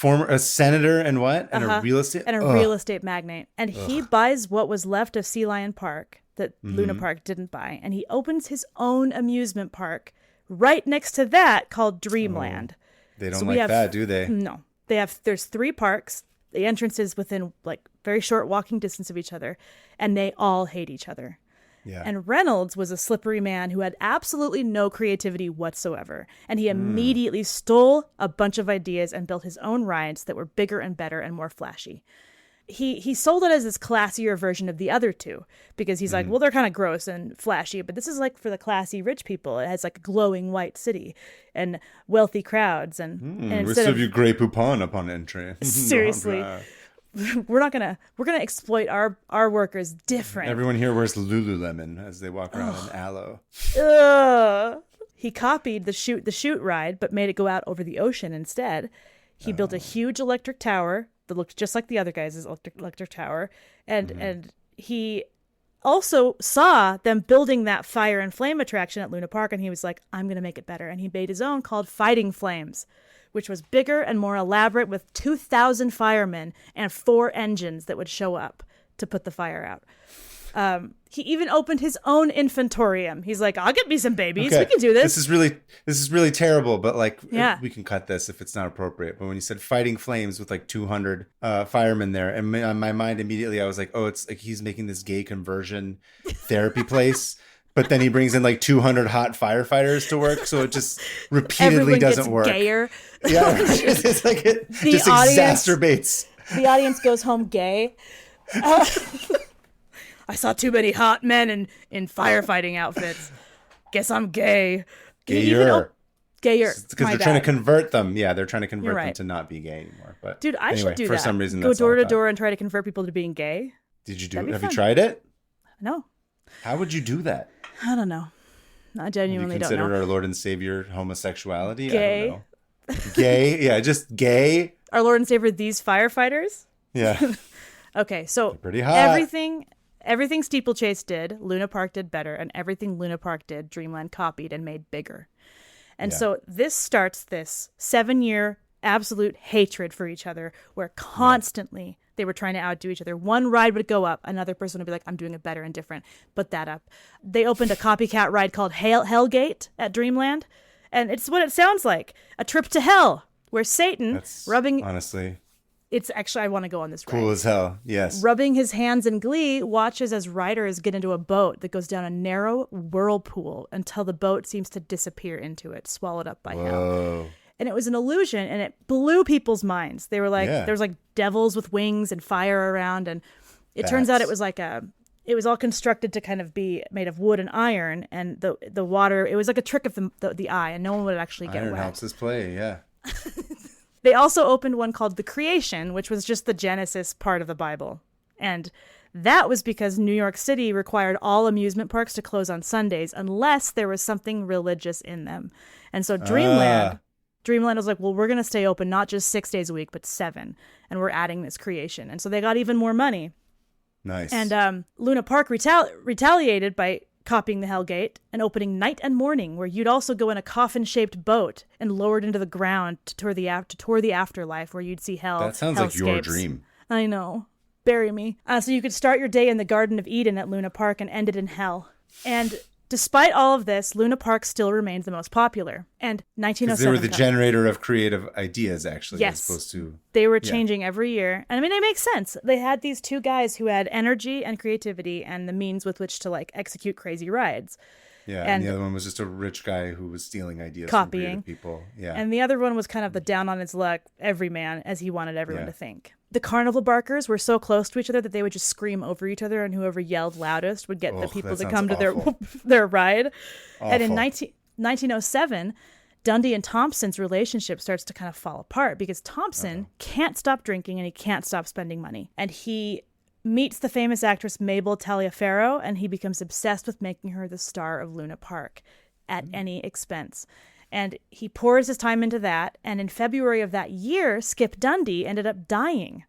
A senator and what? And a real estate? And a real estate magnate. And he buys what was left of Sea Lion Park that Luna Park didn't buy. And he opens his own amusement park right next to that called Dreamland. They don't that, do they? No. There's 3 parks. The entrance is within like very short walking distance of each other. And they all hate each other. Yeah. And Reynolds was a slippery man who had absolutely no creativity whatsoever. And he immediately stole a bunch of ideas and built his own rides that were bigger and better and more flashy. He sold it as this classier version of the other two because he's like, well, they're kind of gross and flashy, but this is like for the classy rich people. It has like a glowing white city and wealthy crowds. And we serve you Grey Poupon upon entry. Seriously. We're gonna exploit our workers different. Everyone here wears Lululemon as they walk around in aloe. He copied the shoot ride, but made it go out over the ocean instead. He built a huge electric tower that looked just like the other guys' electric tower, and he also saw them building that fire and flame attraction at Luna Park, and he was like, I'm gonna make it better. And he made his own called Fighting Flames, which was bigger and more elaborate with 2,000 firemen and 4 engines that would show up to put the fire out. He even opened his own infantorium. He's like, I'll get me some babies. Okay. We can do this. This is really terrible, but like, we can cut this if it's not appropriate. But when you said Fighting Flames with like 200 firemen there, and in my mind immediately I was like, oh, it's like he's making this gay conversion therapy place. But then he brings in like 200 hot firefighters to work, so it just repeatedly doesn't work. Gayer. Yeah, it's like it just exacerbates. The audience goes home gay. I saw too many hot men in firefighting outfits. Guess I'm gay. Gayer. Gayer. Because they're trying to convert them. Yeah, they're trying to convert them to not be gay anymore. But dude, I should do that. For some reason, go door to door and try to convert people to being gay. Did you do it? Have you tried it? No. How would you do that? I don't know. I genuinely don't know. Considered our Lord and Savior homosexuality? Gay. I don't know. Gay? Yeah, just gay. Our Lord and Savior, these firefighters? Yeah. Okay, so they're pretty hot. Everything Steeplechase did, Luna Park did better, and everything Luna Park did, Dreamland copied and made bigger. And so this starts this 7-year absolute hatred for each other, where constantly they were trying to outdo each other. One ride would go up, another person would be like, I'm doing it better and different. Put that up. They opened a copycat ride called Hellgate at Dreamland, and it's what it sounds like. A trip to hell, where Satan honestly... It's actually, I want to go on this ride. Cool as hell, yes. Rubbing his hands in glee, watches as riders get into a boat that goes down a narrow whirlpool until the boat seems to disappear into it, swallowed up by hell. And it was an illusion, and it blew people's minds. They were like, there was like devils with wings and fire around, and it turns out it was like it was all constructed to kind of be made of wood and iron, and the water, it was like a trick of the eye, and no one would actually get iron wet. Helps us play, yeah. They also opened one called The Creation, which was just the Genesis part of the Bible. And that was because New York City required all amusement parks to close on Sundays unless there was something religious in them. And so Dreamland was like, well, we're going to stay open not just 6 days a week, but 7. And we're adding this Creation. And so they got even more money. Nice. And Luna Park retaliated by copying the Hellgate and opening Night and Morning, where you'd also go in a coffin-shaped boat and lowered into the ground to tour the afterlife, where you'd see hell. That sounds like your dream. I know. Bury me. So you could start your day in the Garden of Eden at Luna Park and end it in hell. And despite all of this, Luna Park still remains the most popular. And 1907. They were the generator of creative ideas, actually. Yes. As opposed to... They were changing every year. And I mean, it makes sense. They had these two guys who had energy and creativity and the means with which to like execute crazy rides. Yeah, and the other one was just a rich guy who was stealing ideas copying from creative people. Yeah. And the other one was kind of the down on his luck everyman, as he wanted everyone to think. The carnival barkers were so close to each other that they would just scream over each other, and whoever yelled loudest would get the people to come to their ride. Awful. And in 1907, Dundee and Thompson's relationship starts to kind of fall apart because Thompson can't stop drinking and he can't stop spending money. And he meets the famous actress Mabel Taliaferro, and he becomes obsessed with making her the star of Luna Park at any expense. And he pours his time into that. And in February of that year, Skip Dundee ended up dying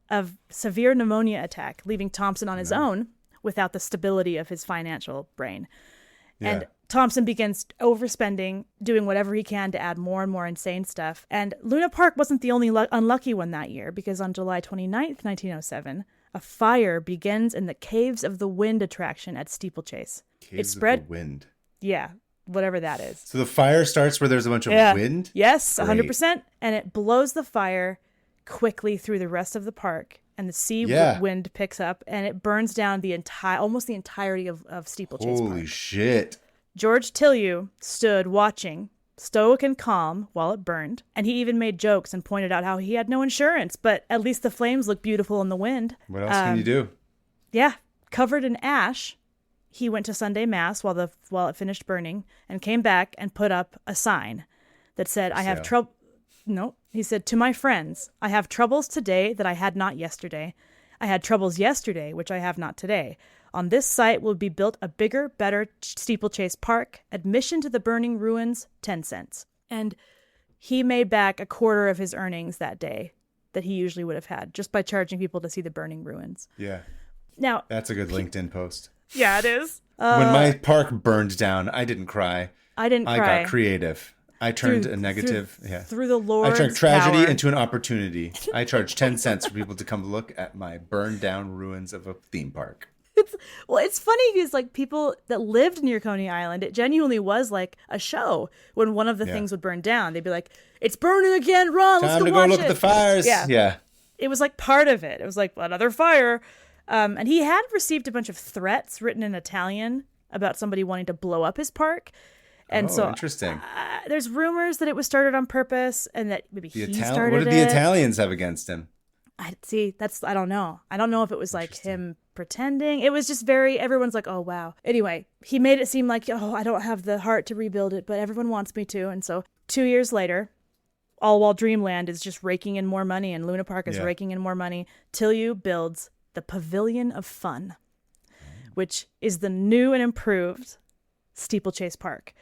of severe pneumonia attack, leaving Thompson on his own without the stability of his financial brain. Yeah. And Thompson begins overspending, doing whatever he can to add more and more insane stuff. And Luna Park wasn't the only unlucky one that year, because on July 29th, 1907, a fire begins in the Caves of the Wind attraction at Steeplechase. Caves of the Wind? Yeah, whatever that is. So the fire starts where there's a bunch of wind? Yes, 100%. And it blows the fire quickly through the rest of the park. And the sea wind picks up, and it burns down almost the entirety of Steeplechase Park. Holy shit. George Tillieu stood watching, stoic and calm, while it burned. And he even made jokes and pointed out how he had no insurance, but at least the flames looked beautiful in the wind. What else can you do? Yeah. Covered in ash, he went to Sunday Mass while it finished burning, and came back and put up a sign that said, I have trouble. No, he said, to my friends, I have troubles today that I had not yesterday. I had troubles yesterday, which I have not today. On this site will be built a bigger, better Steeplechase Park. Admission to the burning ruins, 10 cents. And he made back a quarter of his earnings that day that he usually would have had just by charging people to see the burning ruins. Yeah. Now, that's a good LinkedIn post. Yeah, it is. When my park burned down, I didn't cry. I didn't cry. I got creative. I turned a negative. Through the Lord's I turned tragedy power into an opportunity. I charged 10 cents for people to come look at my burned down ruins of a theme park. It's funny because like people that lived near Coney Island, it genuinely was like a show. When one of the things would burn down, they'd be like, "It's burning again, run! Let's go watch look at the fires." Yeah. It was like part of it. It was like another fire, and he had received a bunch of threats written in Italian about somebody wanting to blow up his park. And so interesting. There's rumors that it was started on purpose and that maybe he started it. What did the Italians have against him? I see. I don't know. I don't know if it was like him pretending. It was just everyone's like, oh, wow. Anyway, he made it seem like, oh, I don't have the heart to rebuild it, but everyone wants me to. And so 2 years later, all while Dreamland is just raking in more money and Luna Park is raking in more money, Tillyou builds the Pavilion of Fun, which is the new and improved Steeplechase Park.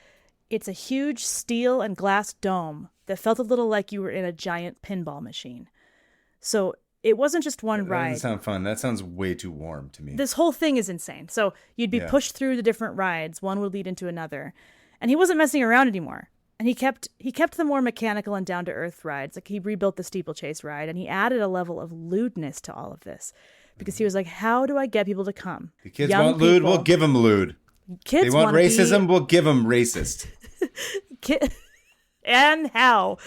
It's a huge steel and glass dome that felt a little like you were in a giant pinball machine. So it wasn't just one ride. That doesn't sound fun. That sounds way too warm to me. This whole thing is insane. So you'd be pushed through the different rides. One would lead into another. And he wasn't messing around anymore. And he kept the more mechanical and down-to-earth rides. Like he rebuilt the Steeplechase ride, and he added a level of lewdness to all of this. Because he was like, how do I get people to come? The kids want lewd, we'll give them lewd. They want racism, we'll give them racist. And how?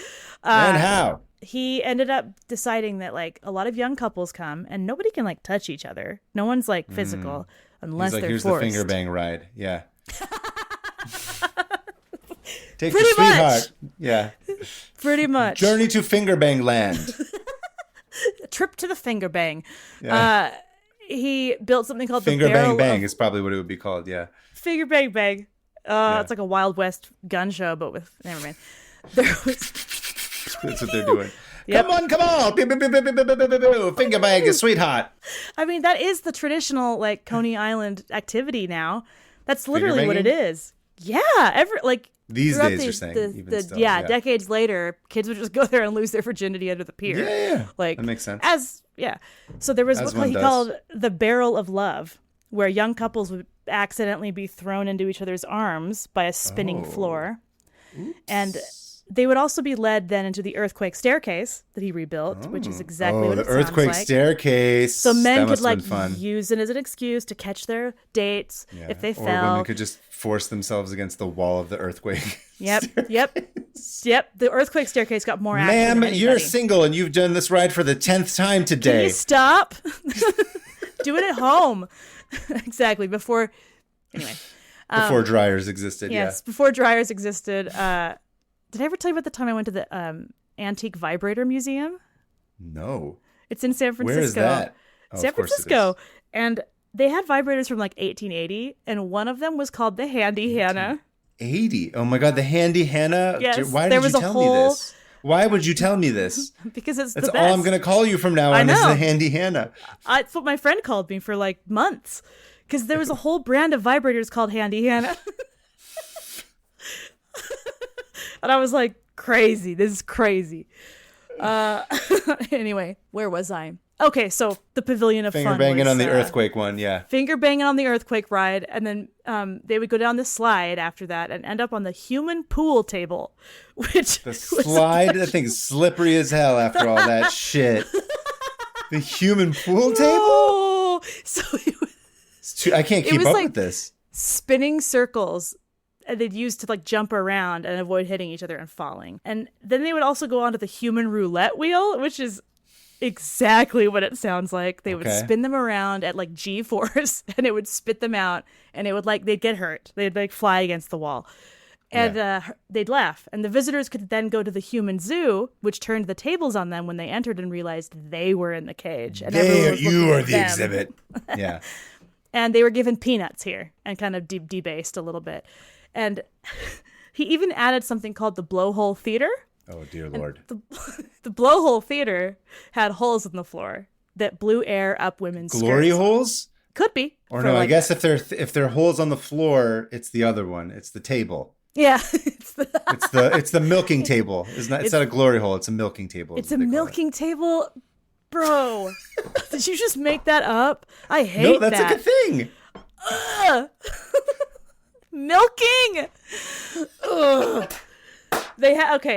And how? He ended up deciding that like a lot of young couples come and nobody can like touch each other. No one's like physical unless they're here's forced. The finger bang ride. Yeah. Take Pretty the sweetheart. much. Yeah. Pretty much. Journey to finger bang land. A trip to the finger bang. Yeah. He built something called finger the Barrel bang bang is probably what it would be called. Yeah. Finger bang bang. It's like a Wild West gun show, but with never mind. There was. That's what they're doing. Yep. Come on. Pew, pew, pew, pew, pew, pew, pew, pew, pew. Finger bang is sweetheart. I mean, that is the traditional like Coney Island activity now. That's literally what it is. Yeah. These days you're saying. Decades later, kids would just go there and lose their virginity under the pier. Yeah. Like that makes sense. So there was what he called the Barrel of Love, where young couples would accidentally be thrown into each other's arms by a spinning floor. Oops. And they would also be led then into the earthquake staircase that he rebuilt, which is exactly what it sounds like. The earthquake staircase. So men could like use it as an excuse to catch their dates if they fell. Or women could just force themselves against the wall of the earthquake. Yep. The earthquake staircase got more action. Ma'am, you're single and you've done this ride for the 10th time today. Can you stop? Do it at home. Exactly. Before dryers existed. Yes, before dryers existed. Did I ever tell you about the time I went to the Antique Vibrator Museum? No. It's in San Francisco. Where is that? San Francisco. And they had vibrators from like 1880, and one of them was called the Handy Hannah. 80? Oh my God, the Handy Hannah? Yes. Why did you tell me this? Why would you tell me this? Because that's the best. All I'm going to call you from now on is the Handy Hannah. That's what my friend called me for like months. Because there was a whole brand of vibrators called Handy Hannah. And I was like, crazy. This is crazy. Anyway, where was I? Okay, so the Pavilion of Fun. Finger banging on the earthquake one, yeah. Finger banging on the earthquake ride. And then they would go down the slide after that and end up on the human pool table. The slide? That thing's slippery as hell after all that shit. The human pool table? Oh, so I can't keep up with this. Spinning circles. And they'd use to like jump around and avoid hitting each other and falling. And then they would also go onto the human roulette wheel, which is exactly what it sounds like. They would spin them around at like G-force and it would spit them out and it would like, they'd get hurt. They'd like fly against the wall and they'd laugh. And the visitors could then go to the human zoo, which turned the tables on them when they entered and realized they were in the cage. And you are the exhibit. Yeah. And they were given peanuts here and kind of debased a little bit. And he even added something called the Blowhole Theater. Oh, dear Lord. The Blowhole Theater had holes in the floor that blew air up women's glory skirts. Holes? Could be. Or no, I guess if there are holes on the floor, it's the other one. It's the table. Yeah. It's the milking table. It's not a glory hole. It's a milking table. It's a milking table. Bro, did you just make that up? I hate that. No, that's a good thing. Milking. Ugh.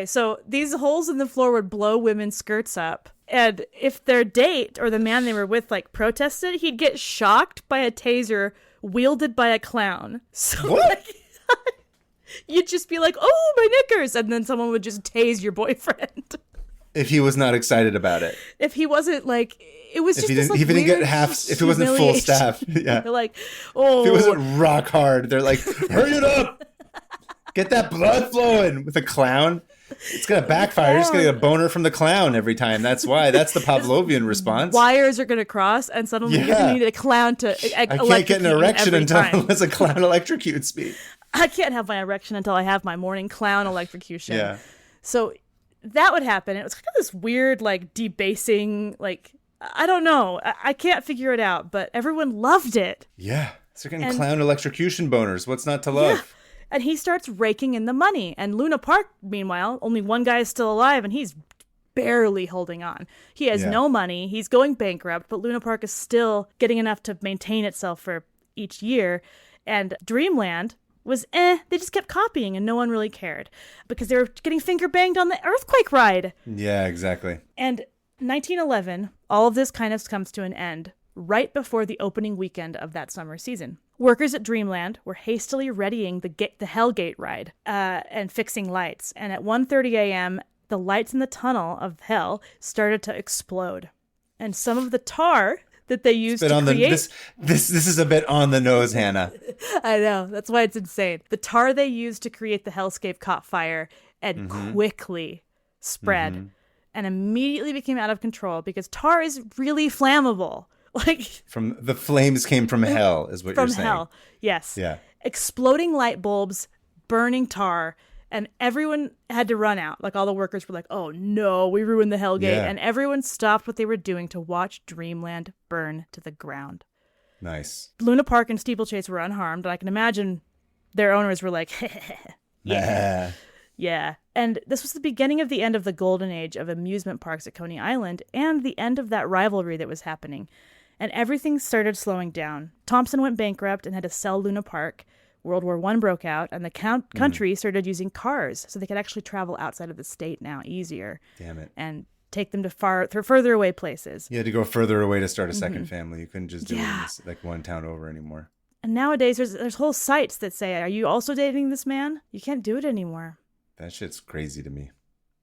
So these holes in the floor would blow women's skirts up, and if their date or the man they were with like protested, he'd get shocked by a taser wielded by a clown. So what? You'd just be like, "Oh, my knickers," and then someone would just tase your boyfriend. If he was not excited about it. If he wasn't like. It was just if he didn't get if it wasn't full staff, yeah. They're like, oh. If it wasn't rock hard, they're like, hurry it up, get that blood flowing with a clown. It's going to backfire. You're just going to get a boner from the clown every time. That's why. That's the Pavlovian response. Wires are going to cross, and suddenly you're going to need a clown to I can't get an erection unless a clown electrocutes me. I can't have my erection until I have my morning clown electrocution. Yeah. So that would happen. It was kind of this weird, like, debasing, like, I don't know. I can't figure it out, but everyone loved it. Yeah. So you're getting clown electrocution boners. What's not to love? Yeah. And he starts raking in the money. And Luna Park, meanwhile, only one guy is still alive, and he's barely holding on. He has no money. He's going bankrupt, but Luna Park is still getting enough to maintain itself for each year. And Dreamland was they just kept copying, and no one really cared because they were getting finger banged on the earthquake ride. Yeah, exactly. And 1911, all of this kind of comes to an end right before the opening weekend of that summer season. Workers at Dreamland were hastily readying the Hellgate ride and fixing lights. And at 1:30 a.m., the lights in the tunnel of hell started to explode. And some of the tar that they used to create... This is a bit on the nose, Hannah. I know. That's why it's insane. The tar they used to create the hellscape caught fire and quickly spread and immediately became out of control because tar is really flammable. Like from the flames came from hell is what you're saying. From hell, yes. Yeah. Exploding light bulbs, burning tar, and everyone had to run out. Like all the workers were like, "Oh no, we ruined the Hellgate," and everyone stopped what they were doing to watch Dreamland burn to the ground. Nice. Luna Park and Steeplechase were unharmed, and I can imagine their owners were like, "Yeah." Yeah. And this was the beginning of the end of the golden age of amusement parks at Coney Island and the end of that rivalry that was happening. And everything started slowing down. Thompson went bankrupt and had to sell Luna Park. World War I broke out, and the country started using cars, so they could actually travel outside of the state now easier. Damn it. And take them to further away places. You had to go further away to start a second family. You couldn't just do it in like one town over anymore. And nowadays, there's whole sites that say, "Are you also dating this man?" You can't do it anymore. That shit's crazy to me.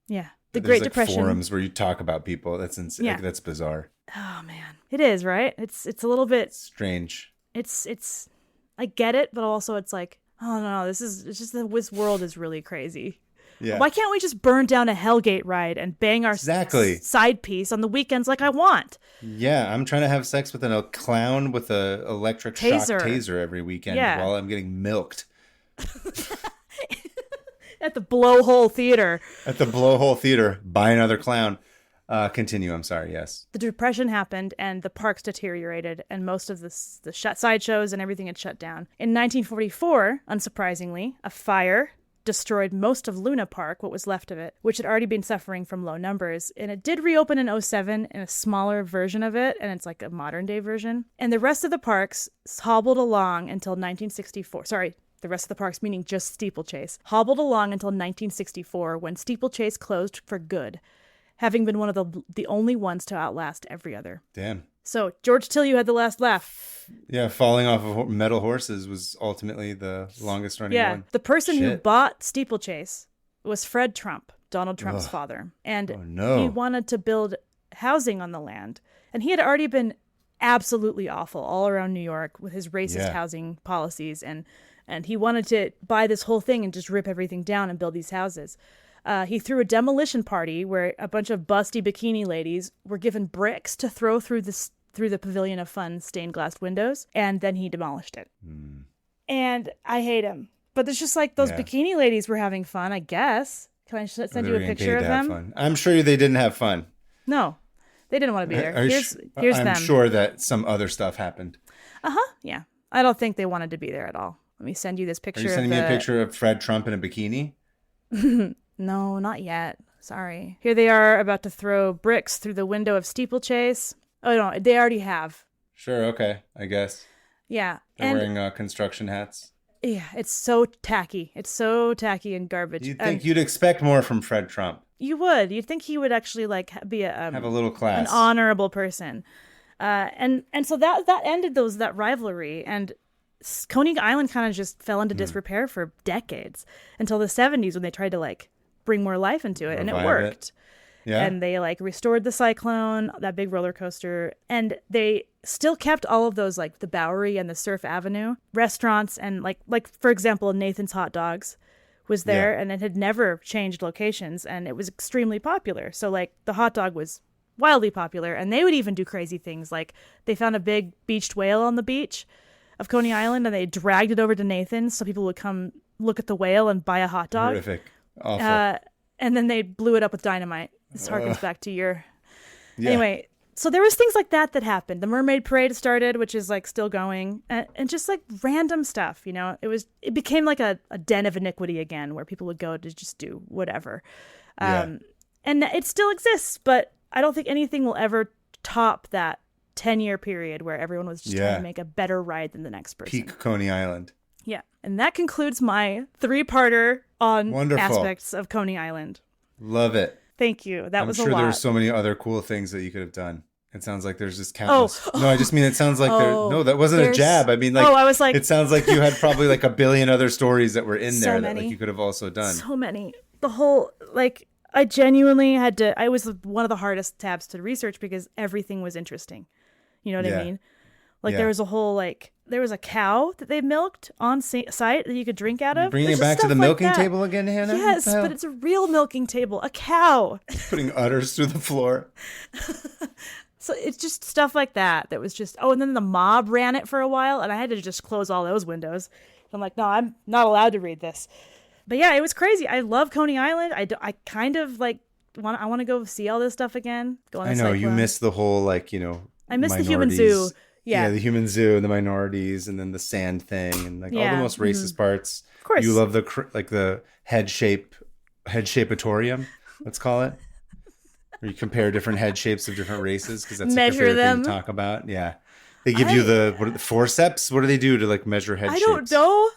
Yeah. There's Great Depression. Forums where you talk about people. That's insane. Yeah. Like, that's bizarre. Oh man, it is, right? It's a little bit strange. It's I get it, but also it's like, oh no, this world is really crazy. Yeah. Why can't we just burn down a Hellgate ride and bang our side piece on the weekends like I want? Yeah, I'm trying to have sex with a clown with a electric shock taser every weekend while I'm getting milked. At the Blowhole Theater. At the Blowhole Theater. Buy another clown. Continue. I'm sorry. Yes. The Depression happened and the parks deteriorated and most of the sideshows and everything had shut down. In 1944, unsurprisingly, a fire destroyed most of Luna Park, what was left of it, which had already been suffering from low numbers. And it did reopen in 2007 in a smaller version of it, and it's like a modern day version. And the rest of the parks hobbled along until 1964. Sorry. The rest of the parks, meaning just Steeplechase, hobbled along until 1964 when Steeplechase closed for good, having been one of the only ones to outlast every other. Damn. So, George Till, you had the last laugh. Yeah, falling off of metal horses was ultimately the longest running one. Yeah, the person who bought Steeplechase was Fred Trump, Donald Trump's father. And he wanted to build housing on the land. And he had already been absolutely awful all around New York with his racist housing policies and he wanted to buy this whole thing and just rip everything down and build these houses. He threw a demolition party where a bunch of busty bikini ladies were given bricks to throw through the Pavilion of Fun stained glass windows, and then he demolished it. And I hate him. But it's just like those bikini ladies were having fun, I guess. Can I send you a picture of them? Fun. I'm sure they didn't have fun. No, they didn't want to be there. Here's them. I'm sure that some other stuff happened. Yeah. I don't think they wanted to be there at all. Let me send you this picture. Are you sending me a picture of Fred Trump in a bikini? No, not yet. Sorry. Here they are about to throw bricks through the window of Steeplechase. Oh, no, they already have. Sure, okay, I guess. Yeah. They're wearing construction hats. Yeah, it's so tacky. It's so tacky and garbage. You'd think you'd expect more from Fred Trump. You would. You'd think he would actually be have a little class, an honorable person. And so that ended that rivalry, and Coney Island kind of just fell into disrepair for decades until the 70s when they tried to bring more life into it, and it worked. Yeah. And they restored the Cyclone, that big roller coaster, and they still kept all of those the Bowery and the Surf Avenue restaurants and like for example Nathan's Hot Dogs was there, and it had never changed locations, and it was extremely popular. So like the hot dog was wildly popular, and they would even do crazy things. Like they found a big beached whale on the beach of Coney Island, and they dragged it over to Nathan's so people would come look at the whale and buy a hot dog. Horrific. Awful. And then they blew it up with dynamite. This harkens back to your... Anyway, so there was things like that happened. The Mermaid Parade started, which is like still going, and just like random stuff, you know. It became like a den of iniquity again, where people would go to just do whatever. And it still exists, but I don't think anything will ever top that 10-year period where everyone was just trying to make a better ride than the next person. Peak Coney Island. Yeah. And that concludes my 3-parter on aspects of Coney Island. Love it. Thank you. That was a lot. I'm sure there's so many other cool things that you could have done. It sounds like there's just countless. No, I just mean it sounds like no, that wasn't a jab. I mean, like, I was like, it sounds like you had probably like a billion other stories that were in there that like you could have also done. So many. The whole, like, I genuinely had to, I was one of the hardest tabs to research because everything was interesting. You know what I mean? Like there was a whole, like, there was a cow that they milked on site that you could drink out of. Bringing it back to the milking table again, Hannah? Yes, but it's a real milking table. A cow. Putting udders through the floor. So it's just stuff like that was just... Oh, and then the mob ran it for a while, and I had to just close all those windows. I'm like, no, I'm not allowed to read this. But yeah, it was crazy. I love Coney Island. I kind of, like, I want to go see all this stuff again. Go on I know, cyclone. You miss the whole, like, you know... I miss the human zoo. Yeah, the human zoo and the minorities, and then the sand thing, and like all the most racist parts. Of course, you love the head shapeatorium. Let's call it, where you compare different head shapes of different races because that's measure like a favorite them. Thing to talk about. Yeah, they give you the forceps. What do they do to like measure head shapes? I don't know.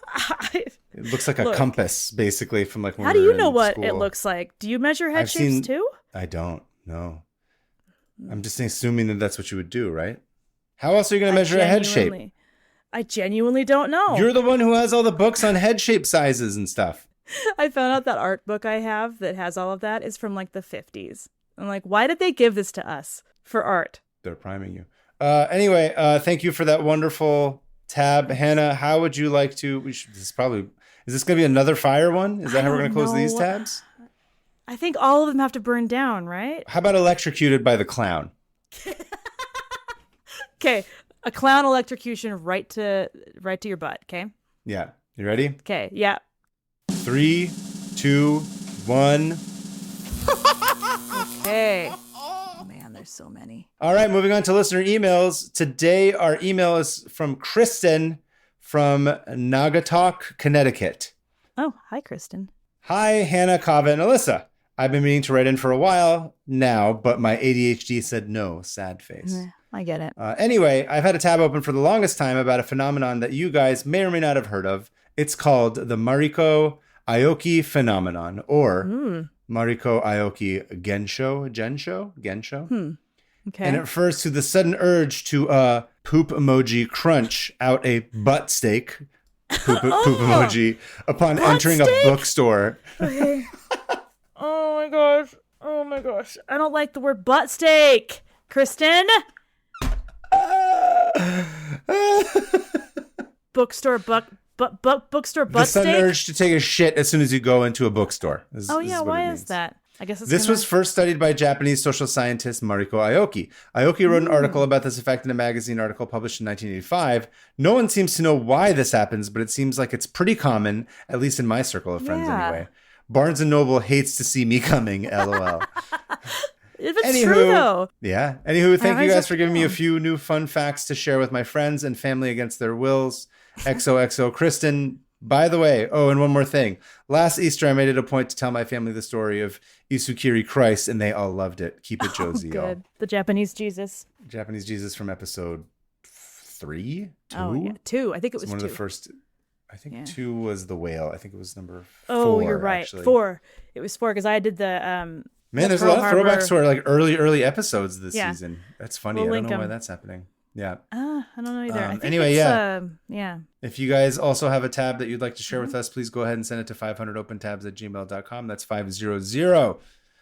It looks like a compass, basically, from like. When how we do were you know what school. it looks like? Do you measure head shapes too? I don't know. I'm just assuming that that's what you would do, right? How else are you going to measure a head shape? I genuinely don't know. You're the one who has all the books on head shape sizes and stuff. I found out that art book I have that has all of that is from like the 50s. I'm like, why did they give this to us for art? They're priming you. Anyway, thank you for that wonderful tab. Hannah, how would you like to... is this going to be another fire one? Is that how we're going to close these tabs? I think all of them have to burn down, right? How about electrocuted by the clown? Okay, a clown electrocution right to your butt, okay? Yeah. You ready? Okay, yeah. 3, 2, 1. Okay. Oh, man, there's so many. All right, moving on to listener emails. Today, our email is from Kristen from Naugatuck, Connecticut. Oh, hi, Kristen. Hi, Hannah, Kava, and Alyssa. I've been meaning to write in for a while now, but my ADHD said no. Sad face. I get it. Anyway, I've had a tab open for the longest time about a phenomenon that you guys may or may not have heard of. It's called the Mariko Aoki phenomenon, or Mariko Aoki Gensho. Okay. And it refers to the sudden urge to poop emoji crunch out a butt steak, poop emoji, upon entering a bookstore. Okay. Oh my gosh. I don't like the word butt steak, Kristen. Bookstore butt steak. The sudden urge to take a shit as soon as you go into a bookstore. Why is that? I guess this was first studied by Japanese social scientist Mariko Aoki. Aoki wrote an article about this effect in a magazine article published in 1985. No one seems to know why this happens, but it seems like it's pretty common, at least in my circle of friends anyway. Barnes & Noble hates to see me coming, LOL. If it's true, though. Yeah. Anywho, thank you guys for giving me a few new fun facts to share with my friends and family against their wills. XOXO, Kristen. By the way, and one more thing. Last Easter, I made it a point to tell my family the story of Isukiri Christ, and they all loved it. Keep it Josie, y'all. The Japanese Jesus. Japanese Jesus from episode 3? 2? Oh, yeah. 2. I think it was one 2. of the first... I think 2 was the whale. I think it was number 4. Oh, you're right. Actually. 4. It was 4 because I did the... Man, there's a lot of throwbacks to our like early episodes this season. That's funny. I don't know why that's happening. Yeah. I don't know either. I think anyway, yeah. If you guys also have a tab that you'd like to share with us, please go ahead and send it to 500opentabs@gmail.com. That's 500.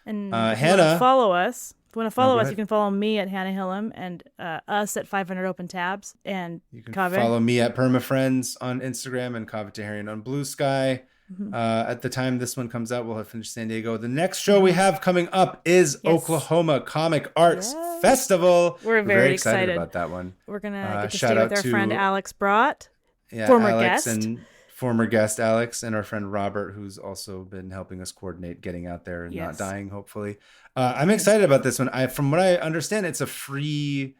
And Hannah, follow us. If you want to follow us, you can follow me at Hannah Hillam and us at 500 Open Tabs. And you can follow me at PermaFriends on Instagram and Kava Taharian on Blue Sky. At the time this one comes out, we'll have finished San Diego. The next show we have coming up is Oklahoma Comic Arts Festival. We're very excited about that one. We're going to get to stay with our friend Alex Brott, former guest Alex, and our friend Robert, who's also been helping us coordinate getting out there and not dying, hopefully. I'm excited about this one. From what I understand, it's a free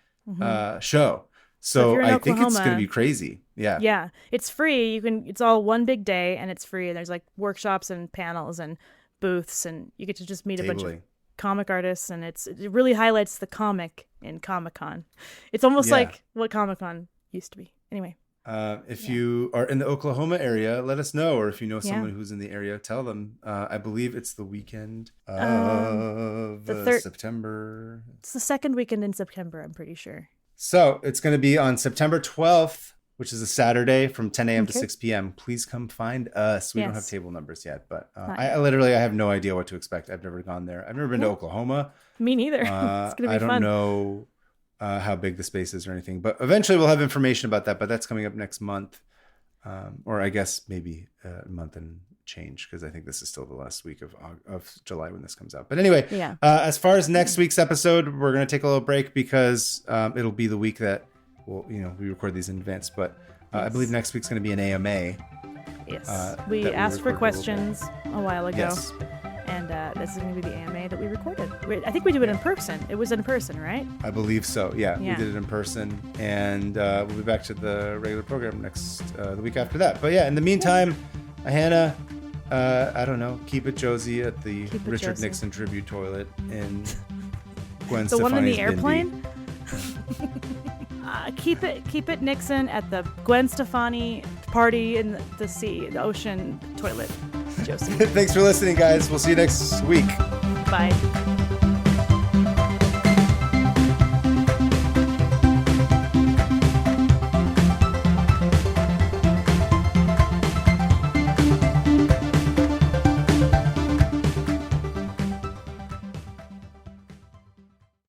show. So I think it's going to be crazy. Yeah. Yeah. It's free. It's all one big day and it's free. There's like workshops and panels and booths and you get to just meet a bunch of comic artists and it really highlights the comic in Comic-Con. It's almost like what Comic-Con used to be. Anyway. If you are in the Oklahoma area, let us know. Or if you know someone who's in the area, tell them. I believe it's the weekend of September. It's the second weekend in September, I'm pretty sure. So it's going to be on September 12th, which is a Saturday from 10 a.m. to 6 p.m. Please come find us. We don't have table numbers yet, but I have no idea what to expect. I've never gone there. I've never been to Oklahoma. Me neither. It's going to be fun. I don't know how big the space is or anything, but eventually we'll have information about that. But that's coming up next month, or I guess maybe a month and change, because I think this is still the last week of July when this comes out. But anyway, as far as next week's episode, we're going to take a little break because it'll be the week that we record these in advance. But I believe next week's going to be an AMA. Yes, we asked for questions a while ago. Yes. And this is going to be the AMA that we recorded. I think we do it in person. It was in person, right? I believe so. Yeah. We did it in person, and we'll be back to the regular program the week after that. But yeah, in the meantime, Hannah, I don't know, keep it Josie at the Richard Nixon tribute toilet in Gwen Stefani's The one in the airplane? Keep it Nixon at the Gwen Stefani party in the ocean toilet, Josie. Thanks for listening, guys. We'll see you next week. Bye.